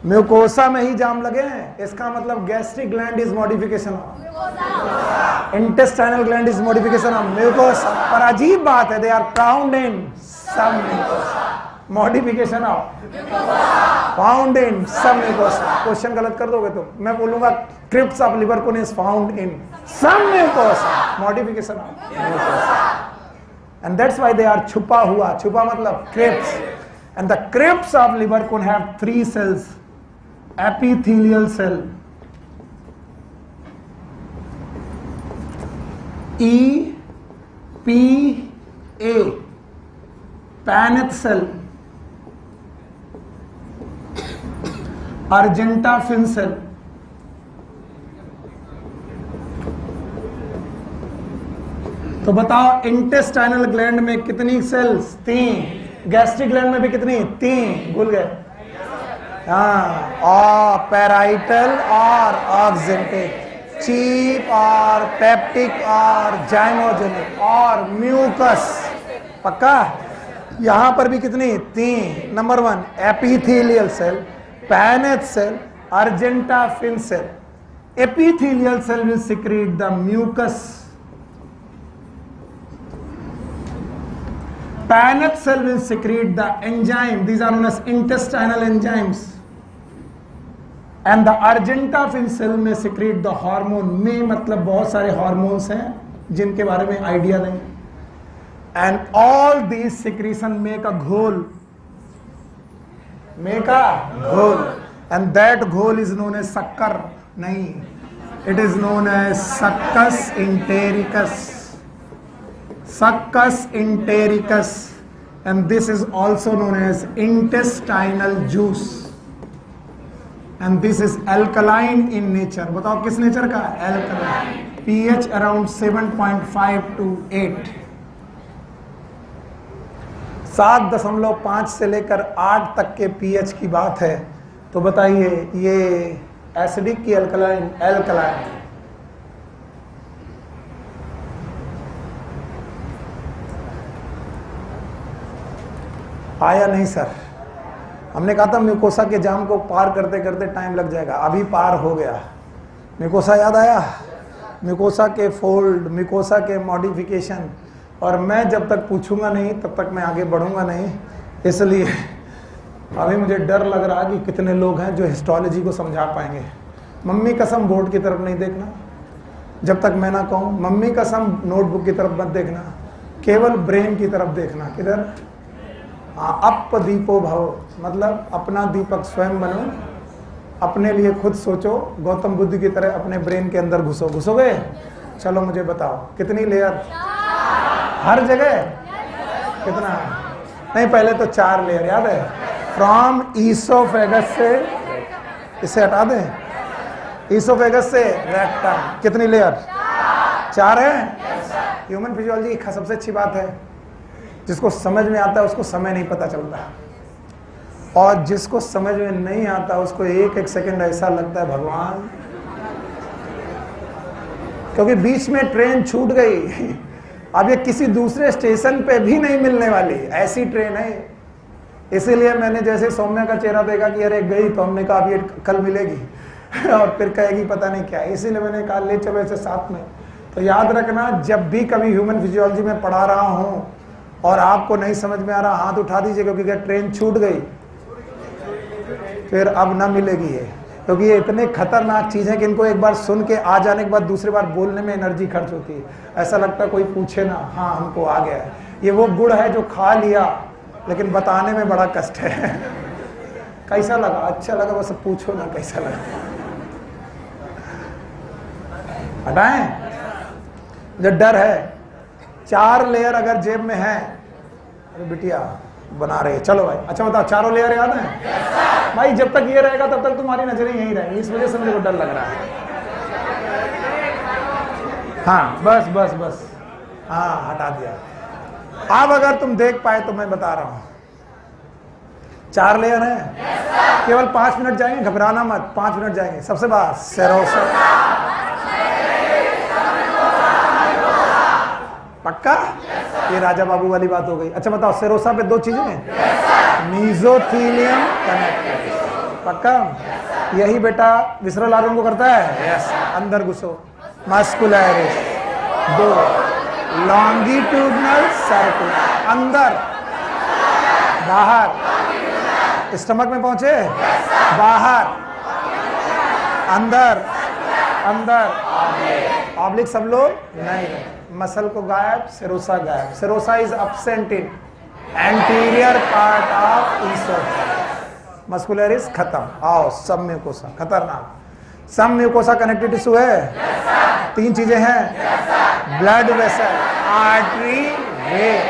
म्यूकोसा में ही जाम लगे हैं, इसका मतलब gastric gland is modification of, intestinal gland is modification of mucosa. पर अजीब बात है, they are found in submucosa, modification of found in submucosa. Question गलत कर दोगे तो मैं बोलूंगा crypts of Lieberkühn is found in submucosa, modification of mucosa, and that's why they are छुपा हुआ, छुपा मतलब crypts. And the crypts of Lieberkühn have 3 cells, epithelial cell, EPA, Paneth cell, Argentafin cell, तो बताओ इंटेस्टाइनल ग्लैंड में कितनी सेल्स, 3। गैस्ट्रिक ग्लैंड में भी कितनी, 3। भूल गए, हाँ, और पैराइटल और ऑक्जेंटिक, चीप और पेप्टिक और जाइमोजेनिक और म्यूकस, पक्का। यहां पर भी कितनी, 3। Number 1 epithelial cell, Paneth cell, argentaffin cell. Epithelial cell will secrete the mucus, Paneth cell will secrete the enzyme, these are known as intestinal enzymes, and the Argentafin cell may secrete the hormone, में मतलब बहुत सारे hormones हैं जिनके बारे में आइडिया नहीं, and all these secretion make a घोल, and that घोल is known as शक्कर, नहीं, it is known as succus entericus, succus entericus, and this is also known as intestinal juice, and this is alkaline in nature। बताओ किस नेचर का, alkaline, pH around 7.5 to 8, 7.5 से लेकर 8 तक के pH की बात है। तो बताइए ये एसिडिक की अल्कलाइन, एल्कलाइन। आया नहीं सर, हमने कहा था म्यूकोसा के जाम को पार करते करते टाइम लग जाएगा, अभी पार हो गया। म्यूकोसा याद आया, म्यूकोसा के फोल्ड, म्यूकोसा के मॉडिफिकेशन, और मैं जब तक पूछूंगा नहीं तब तक मैं आगे बढ़ूंगा नहीं। इसलिए अभी मुझे डर लग रहा कि कितने लोग हैं जो हिस्टोलॉजी को समझा पाएंगे। मम्मी कसम बोर्ड की तरफ नहीं देखना जब तक मैं ना कहूँ, मम्मी कसम नोटबुक की तरफ मत देखना, केवल ब्रेन की तरफ देखना। किधर, अप दीपो भव, मतलब अपना दीपक स्वयं बनो, अपने लिए खुद सोचो, गौतम बुद्ध की तरह अपने ब्रेन के अंदर घुसो। घुसोगे? चलो मुझे बताओ कितनी लेयर, हर जगह कितना? नहीं, पहले तो 4 लेयर याद है, फ्रॉम ईसोफेगस से, इसे हटा दें, ईसोफेगस से रेक्टम, कितनी लेयर? 4 है। ह्यूमन फिजियोलॉजी की सबसे अच्छी बात है, जिसको समझ में आता है उसको समय नहीं पता चलता, और जिसको समझ में नहीं आता उसको एक एक सेकंड ऐसा लगता है भगवान, क्योंकि बीच में ट्रेन छूट गई, अब ये किसी दूसरे स्टेशन पे भी नहीं मिलने वाली, ऐसी ट्रेन है। इसीलिए मैंने जैसे सौम्या का चेहरा देखा कि अरे गई, तो हमने कहा अब ये कल मिलेगी और फिर कहेगी पता नहीं क्या, इसीलिए मैंने कहा ले चलो ऐसे साथ में। तो याद रखना, जब भी कभी ह्यूमन फिजियोलॉजी में पढ़ा रहा हूँ और आपको नहीं समझ में आ रहा, हाथ उठा दीजिए, क्योंकि अगर ट्रेन छूट गई फिर अब ना मिलेगी ये, क्योंकि ये इतने खतरनाक चीज़ है कि इनको एक बार सुन के आ जाने के बाद दूसरी बार बोलने में एनर्जी खर्च होती है। ऐसा लगता है कोई पूछे ना, हाँ हमको आ गया है। ये वो गुड़ है जो खा लिया लेकिन बताने में बड़ा कष्ट है। कैसा लगा? अच्छा लगा, बस पूछो ना कैसा लगा। हटाएं जो डर है। 4 लेयर अगर जेब में है, अरे बिटिया बना रहे, चलो भाई। अच्छा बताओ, 4 लेयर याद है? भाई जब तक ये रहेगा तब तक तुम्हारी नजरें यहीं रहेंगी, इस वजह से मुझे डर लग रहा है। हाँ बस बस बस, हाँ हटा दिया। अब अगर तुम देख पाए तो मैं बता रहा हूं, 4 लेयर है, केवल 5 मिनट जाएंगे, घबराना मत, 5 मिनट जाएंगे। सबसे बात सेरोसा, पक्का? ये राजा बाबू वाली बात हो गई। अच्छा बताओ, सेरोसा पे दो चीजें हैं, मीजोथीलियम कनेक्टिव। पक्का? यही बेटा विसरल आर्गन को करता है। यस, अंदर घुसो, मस्कुलरिस, दो लॉन्गिट्यूडनल सर्कुलर, अंदर बाहर, स्टमक में पहुंचे, बाहर, अंदर, अंदर, ऑब्लिक सब लोग नहीं, मसल को गायब, सेरोसा गायब। Serosa is absent in anterior part of oesophagus. Muscularis खत्म। आओ, सब म्यूकोसा खतरनाक। सब म्यूकोसा कनेक्टिव टिश्यू है। तीन चीजें हैं, blood vessel, artery, when,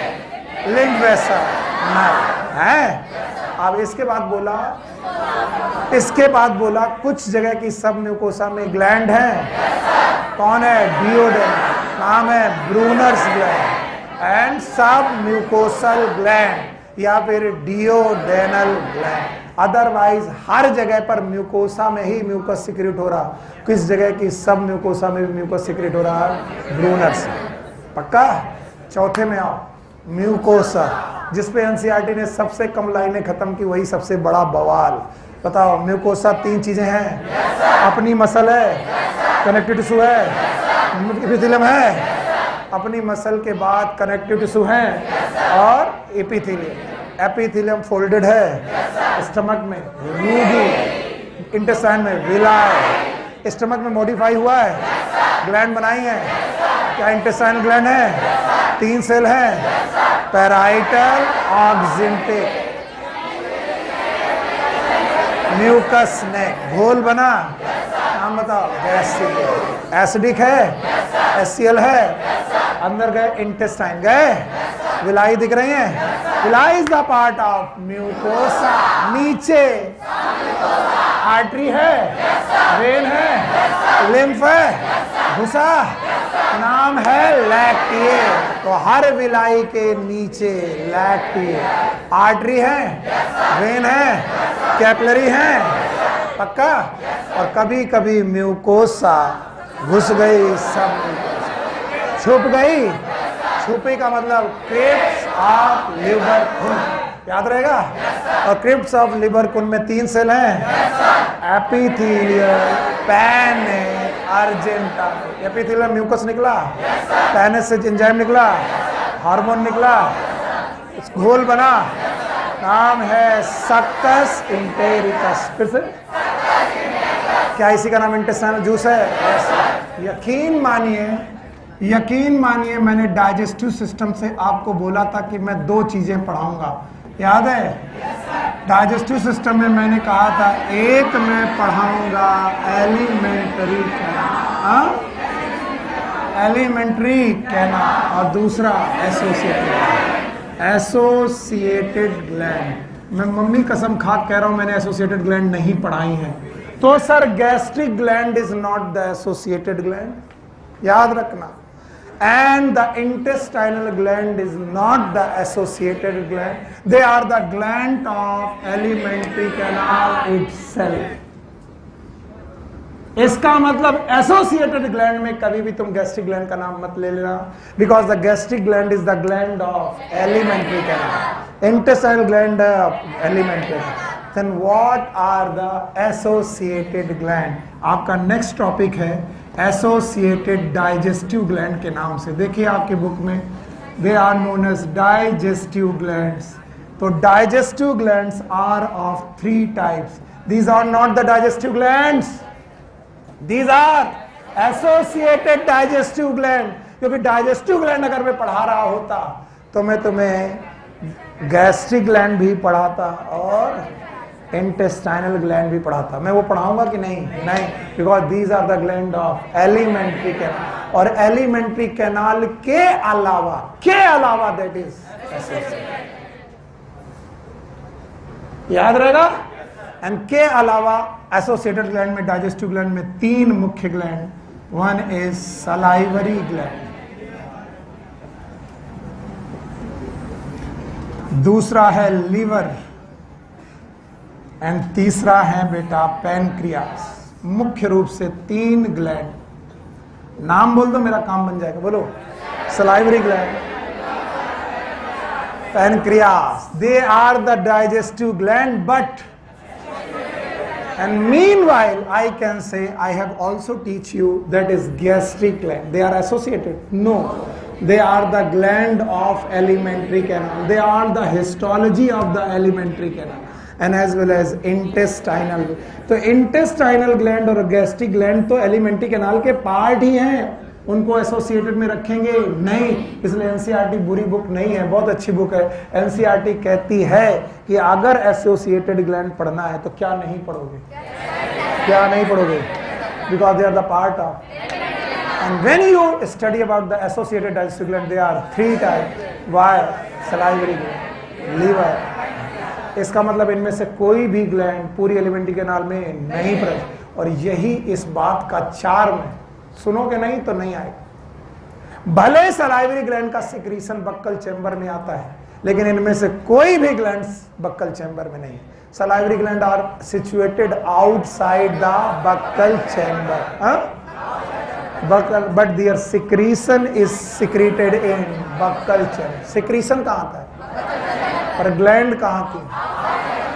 lymph vessel, nerve है। अब इसके बाद बोला कुछ जगह की सब म्यूकोसा में ग्लैंड है। कौन है? डियोडेनल, नाम है ब्रूनर्स ग्लैंड एंड सब म्यूकोसल ग्लैंड या फिर डियोडेनल ग्लैंड। अदरवाइज हर जगह पर म्यूकोसा में ही म्यूकस सिक्रेट हो रहा। किस जगह की? सब म्यूकोसा में भी म्यूकस सिक्रेट हो रहा है, ब्रूनर्स। पक्का? चौथे में आओ, म्यूकोसा, जिसपे एनसीईआरटी ने सबसे कम लाइनें खत्म की, वही सबसे बड़ा बवाल। बताओ, म्यूकोसा तीन चीजें हैं, अपनी मसल है, कनेक्टिव टिश्यू है, एपिथेलियम है। अपनी मसल के बाद कनेक्टिव टिश्यू है और एपिथेलियम। एपिथेलियम फोल्डेड है, स्टमक में रूगी, इंटेस्टाइन में विलाय, स्टमक में मॉडिफाई हुआ है, ग्लैंड बनाई है। क्या इंटेस्टाइनल ग्लैंड है? 3 सेल है, पैराइटल, ऑक्सिंटिक, म्यूकस ने घोल बना। नाम बताओ, गैस्ट्रिक, एसिडिक है, एससीएल है, अंदर गए, इंटेस्टाइन गए, विलाई दिख रही हैं। Villi is the part of mucosa. नीचे आर्टरी है, वेन है, लिम्फ है, भूसा, नाम है लैक्टिए। तो हर विलाई के नीचे लैक्टिए, आर्टरी है, वेन है, कैपिलरी है। पक्का? और कभी कभी म्यूकोसा घुस गई, सब छुप गई। छुपी का मतलब क्रिप्स ऑफ लिवर कुन, याद रहेगा। और क्रिप्स ऑफ लिवर कुन में 3 सेल हैं, एपिथेलियल, पैने, अर्जेंटा। एपिथेलियल म्यूकस निकला, पैने से एंजाइम निकला, हार्मोन निकला, घोल बना, नाम है सक्कस इंटेरिकस। फिर से, क्या इसी का नाम इंटेस्टाइनल जूस है? यकीन मानिए मैंने डाइजेस्टिव सिस्टम से आपको बोला था कि मैं 2 चीजें पढ़ाऊंगा, याद है? डाइजेस्टिव सिस्टम में मैंने कहा था, एक मैं पढ़ाऊंगा एलिमेंट्री कैनाल, एलिमेंट्री कैनाल, और दूसरा एसोसिएटेड ग्लैंड। मैं मम्मी कसम खा कह रहा हूं, मैंने एसोसिएटेड ग्लैंड नहीं पढ़ाई है। तो sir, gastric gland is not the associated gland, याद रखना। And the intestinal gland is not the associated gland. They are the gland of alimentary canal itself. इसका मतलब एसोसिएटेड ग्लैंड में कभी भी तुम गैस्ट्रिक ग्लैंड का नाम मत ले लेना, because the gastric gland is the gland of alimentary canal, intestinal gland of alimentary. Then what are the associated gland? आपका नेक्स्ट टॉपिक है एसोसिएटेड डाइजेस्टिव ग्लैंड के नाम से। देखिए आपकी बुक में, they are known as digestive glands. तो digestive glands are of 3 types. These are not the digestive glands, these are associated digestive gland. क्योंकि डाइजेस्टिव ग्लैंड अगर मैं पढ़ा रहा होता तो मैं तुम्हें गैस्ट्रिक ग्लैंड भी पढ़ाता और इंटेस्टाइनल ग्लैंड भी पढ़ाता। मैं वो पढ़ाऊंगा कि नहीं? नहीं, because these are the gland of alimentary canal. और एलिमेंट्री कैनाल के अलावा दैट इज एसोसिएटेड, याद रहेगा। एंड के अलावा एसोसिएटेड ग्लैंड में, डाइजेस्टिव ग्लैंड में 3 मुख्य gland. One is salivary gland, दूसरा है लिवर, एंड तीसरा है बेटा पैनक्रियास। मुख्य रूप से 3 ग्लैंड। नाम बोल दो, मेरा काम बन जाएगा। बोलो, salivary gland, pancreas. They are the digestive gland, but and meanwhile I can say I have also teach you that is gastric gland. They are associated? No. They are the gland of alimentary canal. They are the histology of the alimentary canal and as well as intestinal. तो intestinal gland और gastric gland तो alimentary canal के पार्ट ही हैं. उनको एसोसिएटेड में रखेंगे नहीं, इसलिए एनसीईआरटी बुरी बुक नहीं है, बहुत अच्छी बुक है. एनसीईआरटी कहती है कि अगर एसोसिएटेड ग्लैंड पढ़ना है तो क्या नहीं पढ़ोगे, क्या नहीं पढ़ोगे, because they are the part of. And when you study about the associated digestive gland, they are 3 type. Why? Salivary gland, liver. इसका मतलब इनमें से कोई भी ग्लैंड पूरी एलिमेंट्री कैनाल में नहीं प्रेजेंट. और यही इस बात का चार्म है. सुनोगे नहीं तो नहीं आएगा. भले सलाइवरी ग्लैंड का सिक्रीशन बक्कल चैम्बर में आता है, लेकिन इनमें से कोई भी ग्लैंड्स बक्कल चैम्बर में नहीं. Salivary gland are situated outside the buccal chamber, but their secretion is secreted in buccal chamber. Secretion कहाँ का है और ग्लैंड कहाँ की.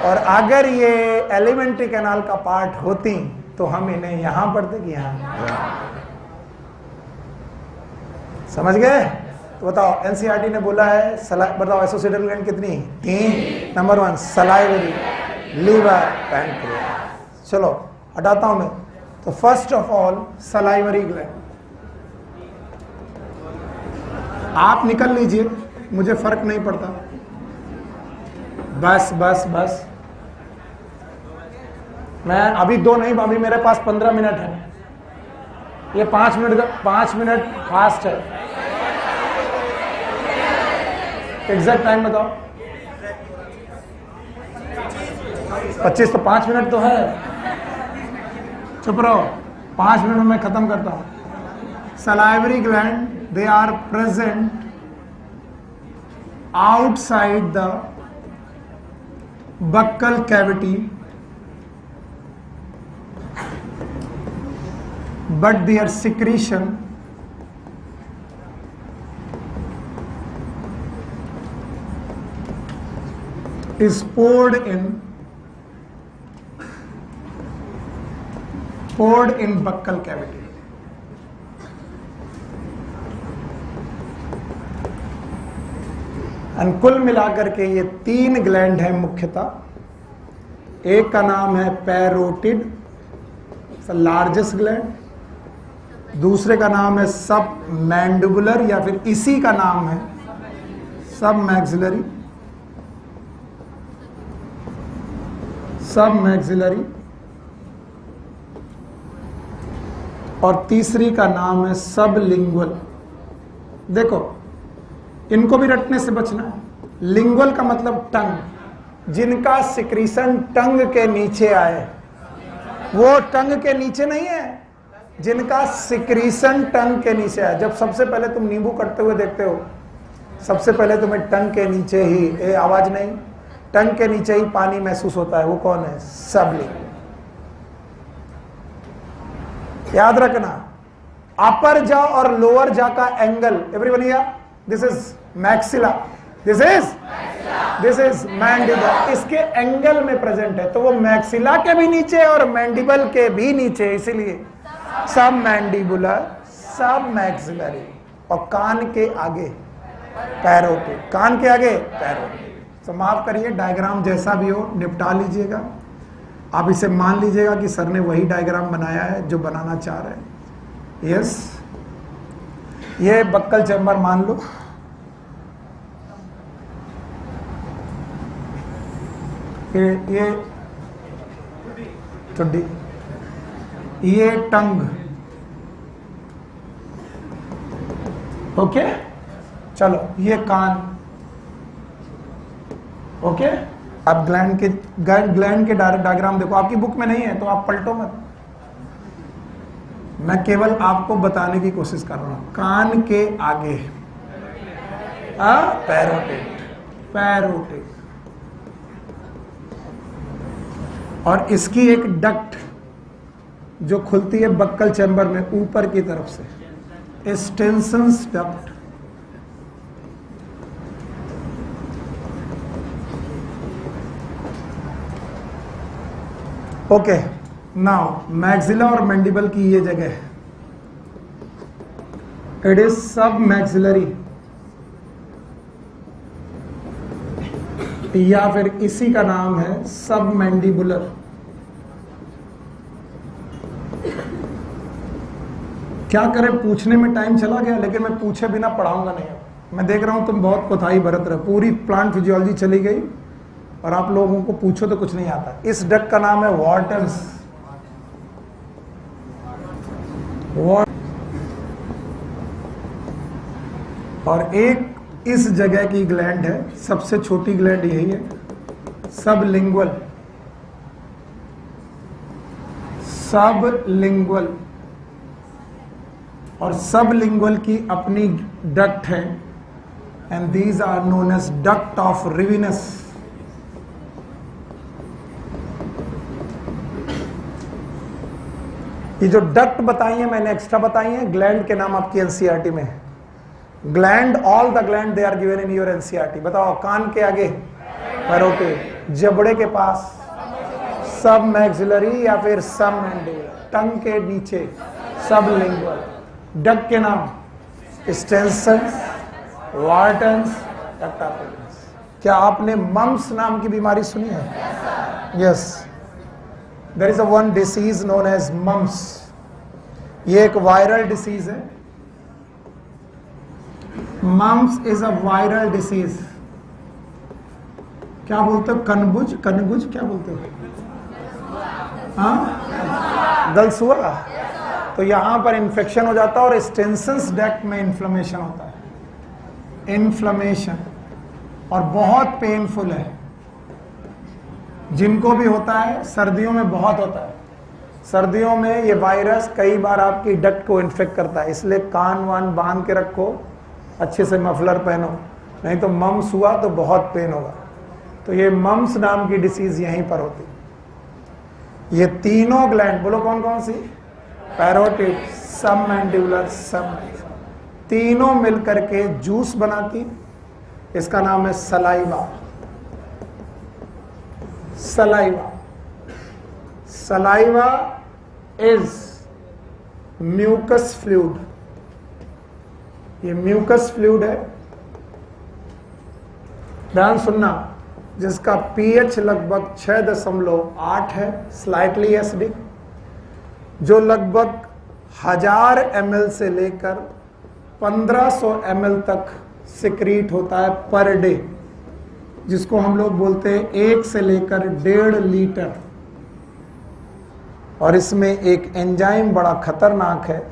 और अगर ये एलिमेंट्री कैनाल का पार्ट होती तो हम इन्हें यहां पढ़ते कि यहां. समझ गए? तो बताओ, एनसीईआरटी ने बोला है बताओ एसोसिएटेड ग्लैंड कितनी? 3. Number 1 salivary, liver, pancreas. चलो हटाता हूं मैं. तो first of all salivary gland आप निकल लीजिए, मुझे फर्क नहीं पड़ता. बस बस बस, मैं अभी 2 नहीं, अभी मेरे पास 15 मिनट है. ये 5 मिनट फास्ट है. एग्जैक्ट टाइम बताओ. 25 तो 5 मिनट तो है. चुप रहो, 5 मिनट में मैं खत्म करता हूं. Salivary gland, they are present outside the buccal cavity, but their secretion is poured in buccal cavity. and कुल मिलाकर के ये 3 ग्लैंड है मुख्यतः. एक का नाम है पैरोटिड, लार्जेस्ट ग्लैंड. दूसरे का नाम है सब मैंडिबुलर या फिर इसी का नाम है सब मैक्सिलरी. सब मैक्सिलरी. और तीसरी का नाम है सब लिंगुअल. देखो, इनको भी रटने से बचना है. लिंगुअल का मतलब टंग, जिनका सिक्रीशन टंग के नीचे आए. वो टंग के नीचे नहीं है, जिनका सिक्रीशन टंग के नीचे है. जब सबसे पहले तुम नींबू कटते हुए देखते हो, सबसे पहले तुम्हें टंग के नीचे ही आवाज नहीं, टंग के नीचे ही पानी महसूस होता है. वो कौन है? सबलिंग. याद रखना, अपर जा और लोअर जा का angle, everyone here, this is maxilla, this is mandible. इसके एंगल में प्रेजेंट है, तो वो मैक्सिला के भी नीचे और मैंडिबल के भी नीचे, इसीलिए सब मैंडिबुलर, सब मैक्सिलरी. और कान के आगे पैरोटिड. कान के आगे पैरोटिड. तो माफ करिए, डायग्राम जैसा भी हो निपटा लीजिएगा. आप इसे मान लीजिएगा कि सर ने वही डायग्राम बनाया है जो बनाना चाह रहे हैं. यस, ये बक्कल चैम्बर मान लो. ये ठुड्डी, ये टंग. ओके, चलो ये कान. ओके, अब ग्लैंड के डायग्राम देखो. आपकी बुक में नहीं है तो आप पलटो मत, मैं केवल आपको बताने की कोशिश कर रहा हूं. कान के आगे पैरोटिड, पैरोटिड. और इसकी एक डक्ट जो खुलती है बक्कल चैम्बर में ऊपर की तरफ से, extensions duct. Okay, now maxilla और मैंडिबल की ये जगह, इट इज सब मैक्सिलरी या फिर इसी का नाम है सब मैंडिबुलर। क्या करें, पूछने में टाइम चला गया, लेकिन मैं पूछे बिना पढ़ाऊंगा नहीं। मैं देख रहा हूं तुम बहुत कोताही बरत रहे, पूरी प्लांट फिजियोलॉजी चली गई और आप लोगों को पूछो तो कुछ नहीं आता। इस डक्ट का नाम है वॉर्टन्स। और एक इस जगह की ग्लैंड है, सबसे छोटी ग्लैंड यही है, सबलिंगुअल। सबलिंगुअल, और सबलिंगुअल की अपनी डक्ट है, and these are known as duct of Rivinus. ये जो डक्ट बताई है मैंने, एक्स्ट्रा बताई है, ग्लैंड के नाम आपकी एनसीईआरटी में है। Gland, all the gland they are given in your NCERT. बताओ, कान के आगे पैरोटिड, जबड़े के पास सब मैक्सिलरी या फिर सब मैंडिबुलर, टंग के नीचे सबलिंगुअल। डक्ट के नाम स्टेंसन्स, वार्टन्स, डक्टाफिलिस। क्या आपने मम्स नाम की बीमारी सुनी है? Yes, there is a one disease known as mumps. ये एक वायरल डिसीज है। Mumps is a viral disease. क्या बोलते हो? कनबुज, कनगुज क्या बोलते हो? हाँ, गलसुआ। तो यहां पर इन्फेक्शन हो जाता है और स्टेंसन्स डक्ट में इन्फ्लेमेशन होता है, इन्फ्लेमेशन, और बहुत पेनफुल है। जिनको भी होता है, सर्दियों में बहुत होता है। सर्दियों में ये वायरस कई बार आपकी डक्ट को इन्फेक्ट करता है, इसलिए कान वान बांध के रखो, अच्छे से मफलर पहनो, नहीं तो मम्स हुआ तो बहुत पेन होगा। तो ये मम्स नाम की डिसीज यहीं पर होती है। ये तीनों ग्लैंड, बोलो कौन कौन सी? पैरोटिड, सबमैंडिबुलर, सब, तीनों मिलकर के जूस बनाती। इसका नाम है saliva. Saliva, saliva is mucus fluid. ये म्यूकस फ्लूइड है, ध्यान सुनना, जिसका पीएच लगभग 6.8 है, स्लाइटली एसिडिक, जो लगभग 1000 ml से लेकर 1500 ml तक सिक्रीट होता है पर डे, जिसको हम लोग बोलते हैं 1 से लेकर 1.5 लीटर। और इसमें एक एंजाइम बड़ा खतरनाक है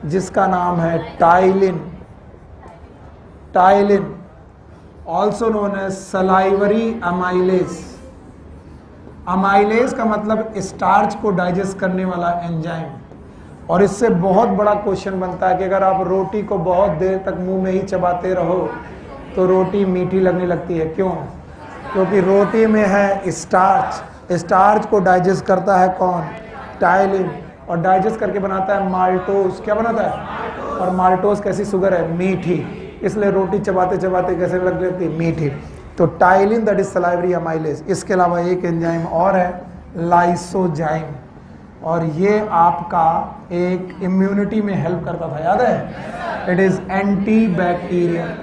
जिसका नाम है ptyalin. Ptyalin, also known as salivary amylase. Amylase का मतलब स्टार्च को डाइजेस्ट करने वाला एंजाइम। और इससे बहुत बड़ा क्वेश्चन बनता है कि अगर आप रोटी को बहुत देर तक मुंह में ही चबाते रहो तो रोटी मीठी लगने लगती है। क्यों? क्योंकि रोटी में है स्टार्च। स्टार्च को डाइजेस्ट करता है कौन? टाइलिन। और डाइजेस्ट करके बनाता है माल्टोज। क्या बनाता है? और माल्टोज कैसी शुगर है? मीठी। इसलिए रोटी चबाते चबाते कैसे लग जाती है? मीठी। तो ptyalin, that is salivary amylase. इसके अलावा एक एंजाइम और है, लाइसोजाइम, और ये आपका एक इम्यूनिटी में हेल्प करता था, याद है? It is anti bacterial.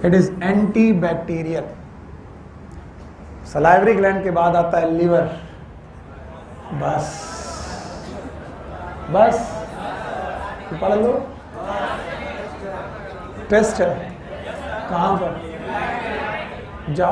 It is anti bacterial. Salivary gland के बाद आता है लिवर। बस बस पढ़ लो, टेस्ट है। कहाँ पर? जाओ।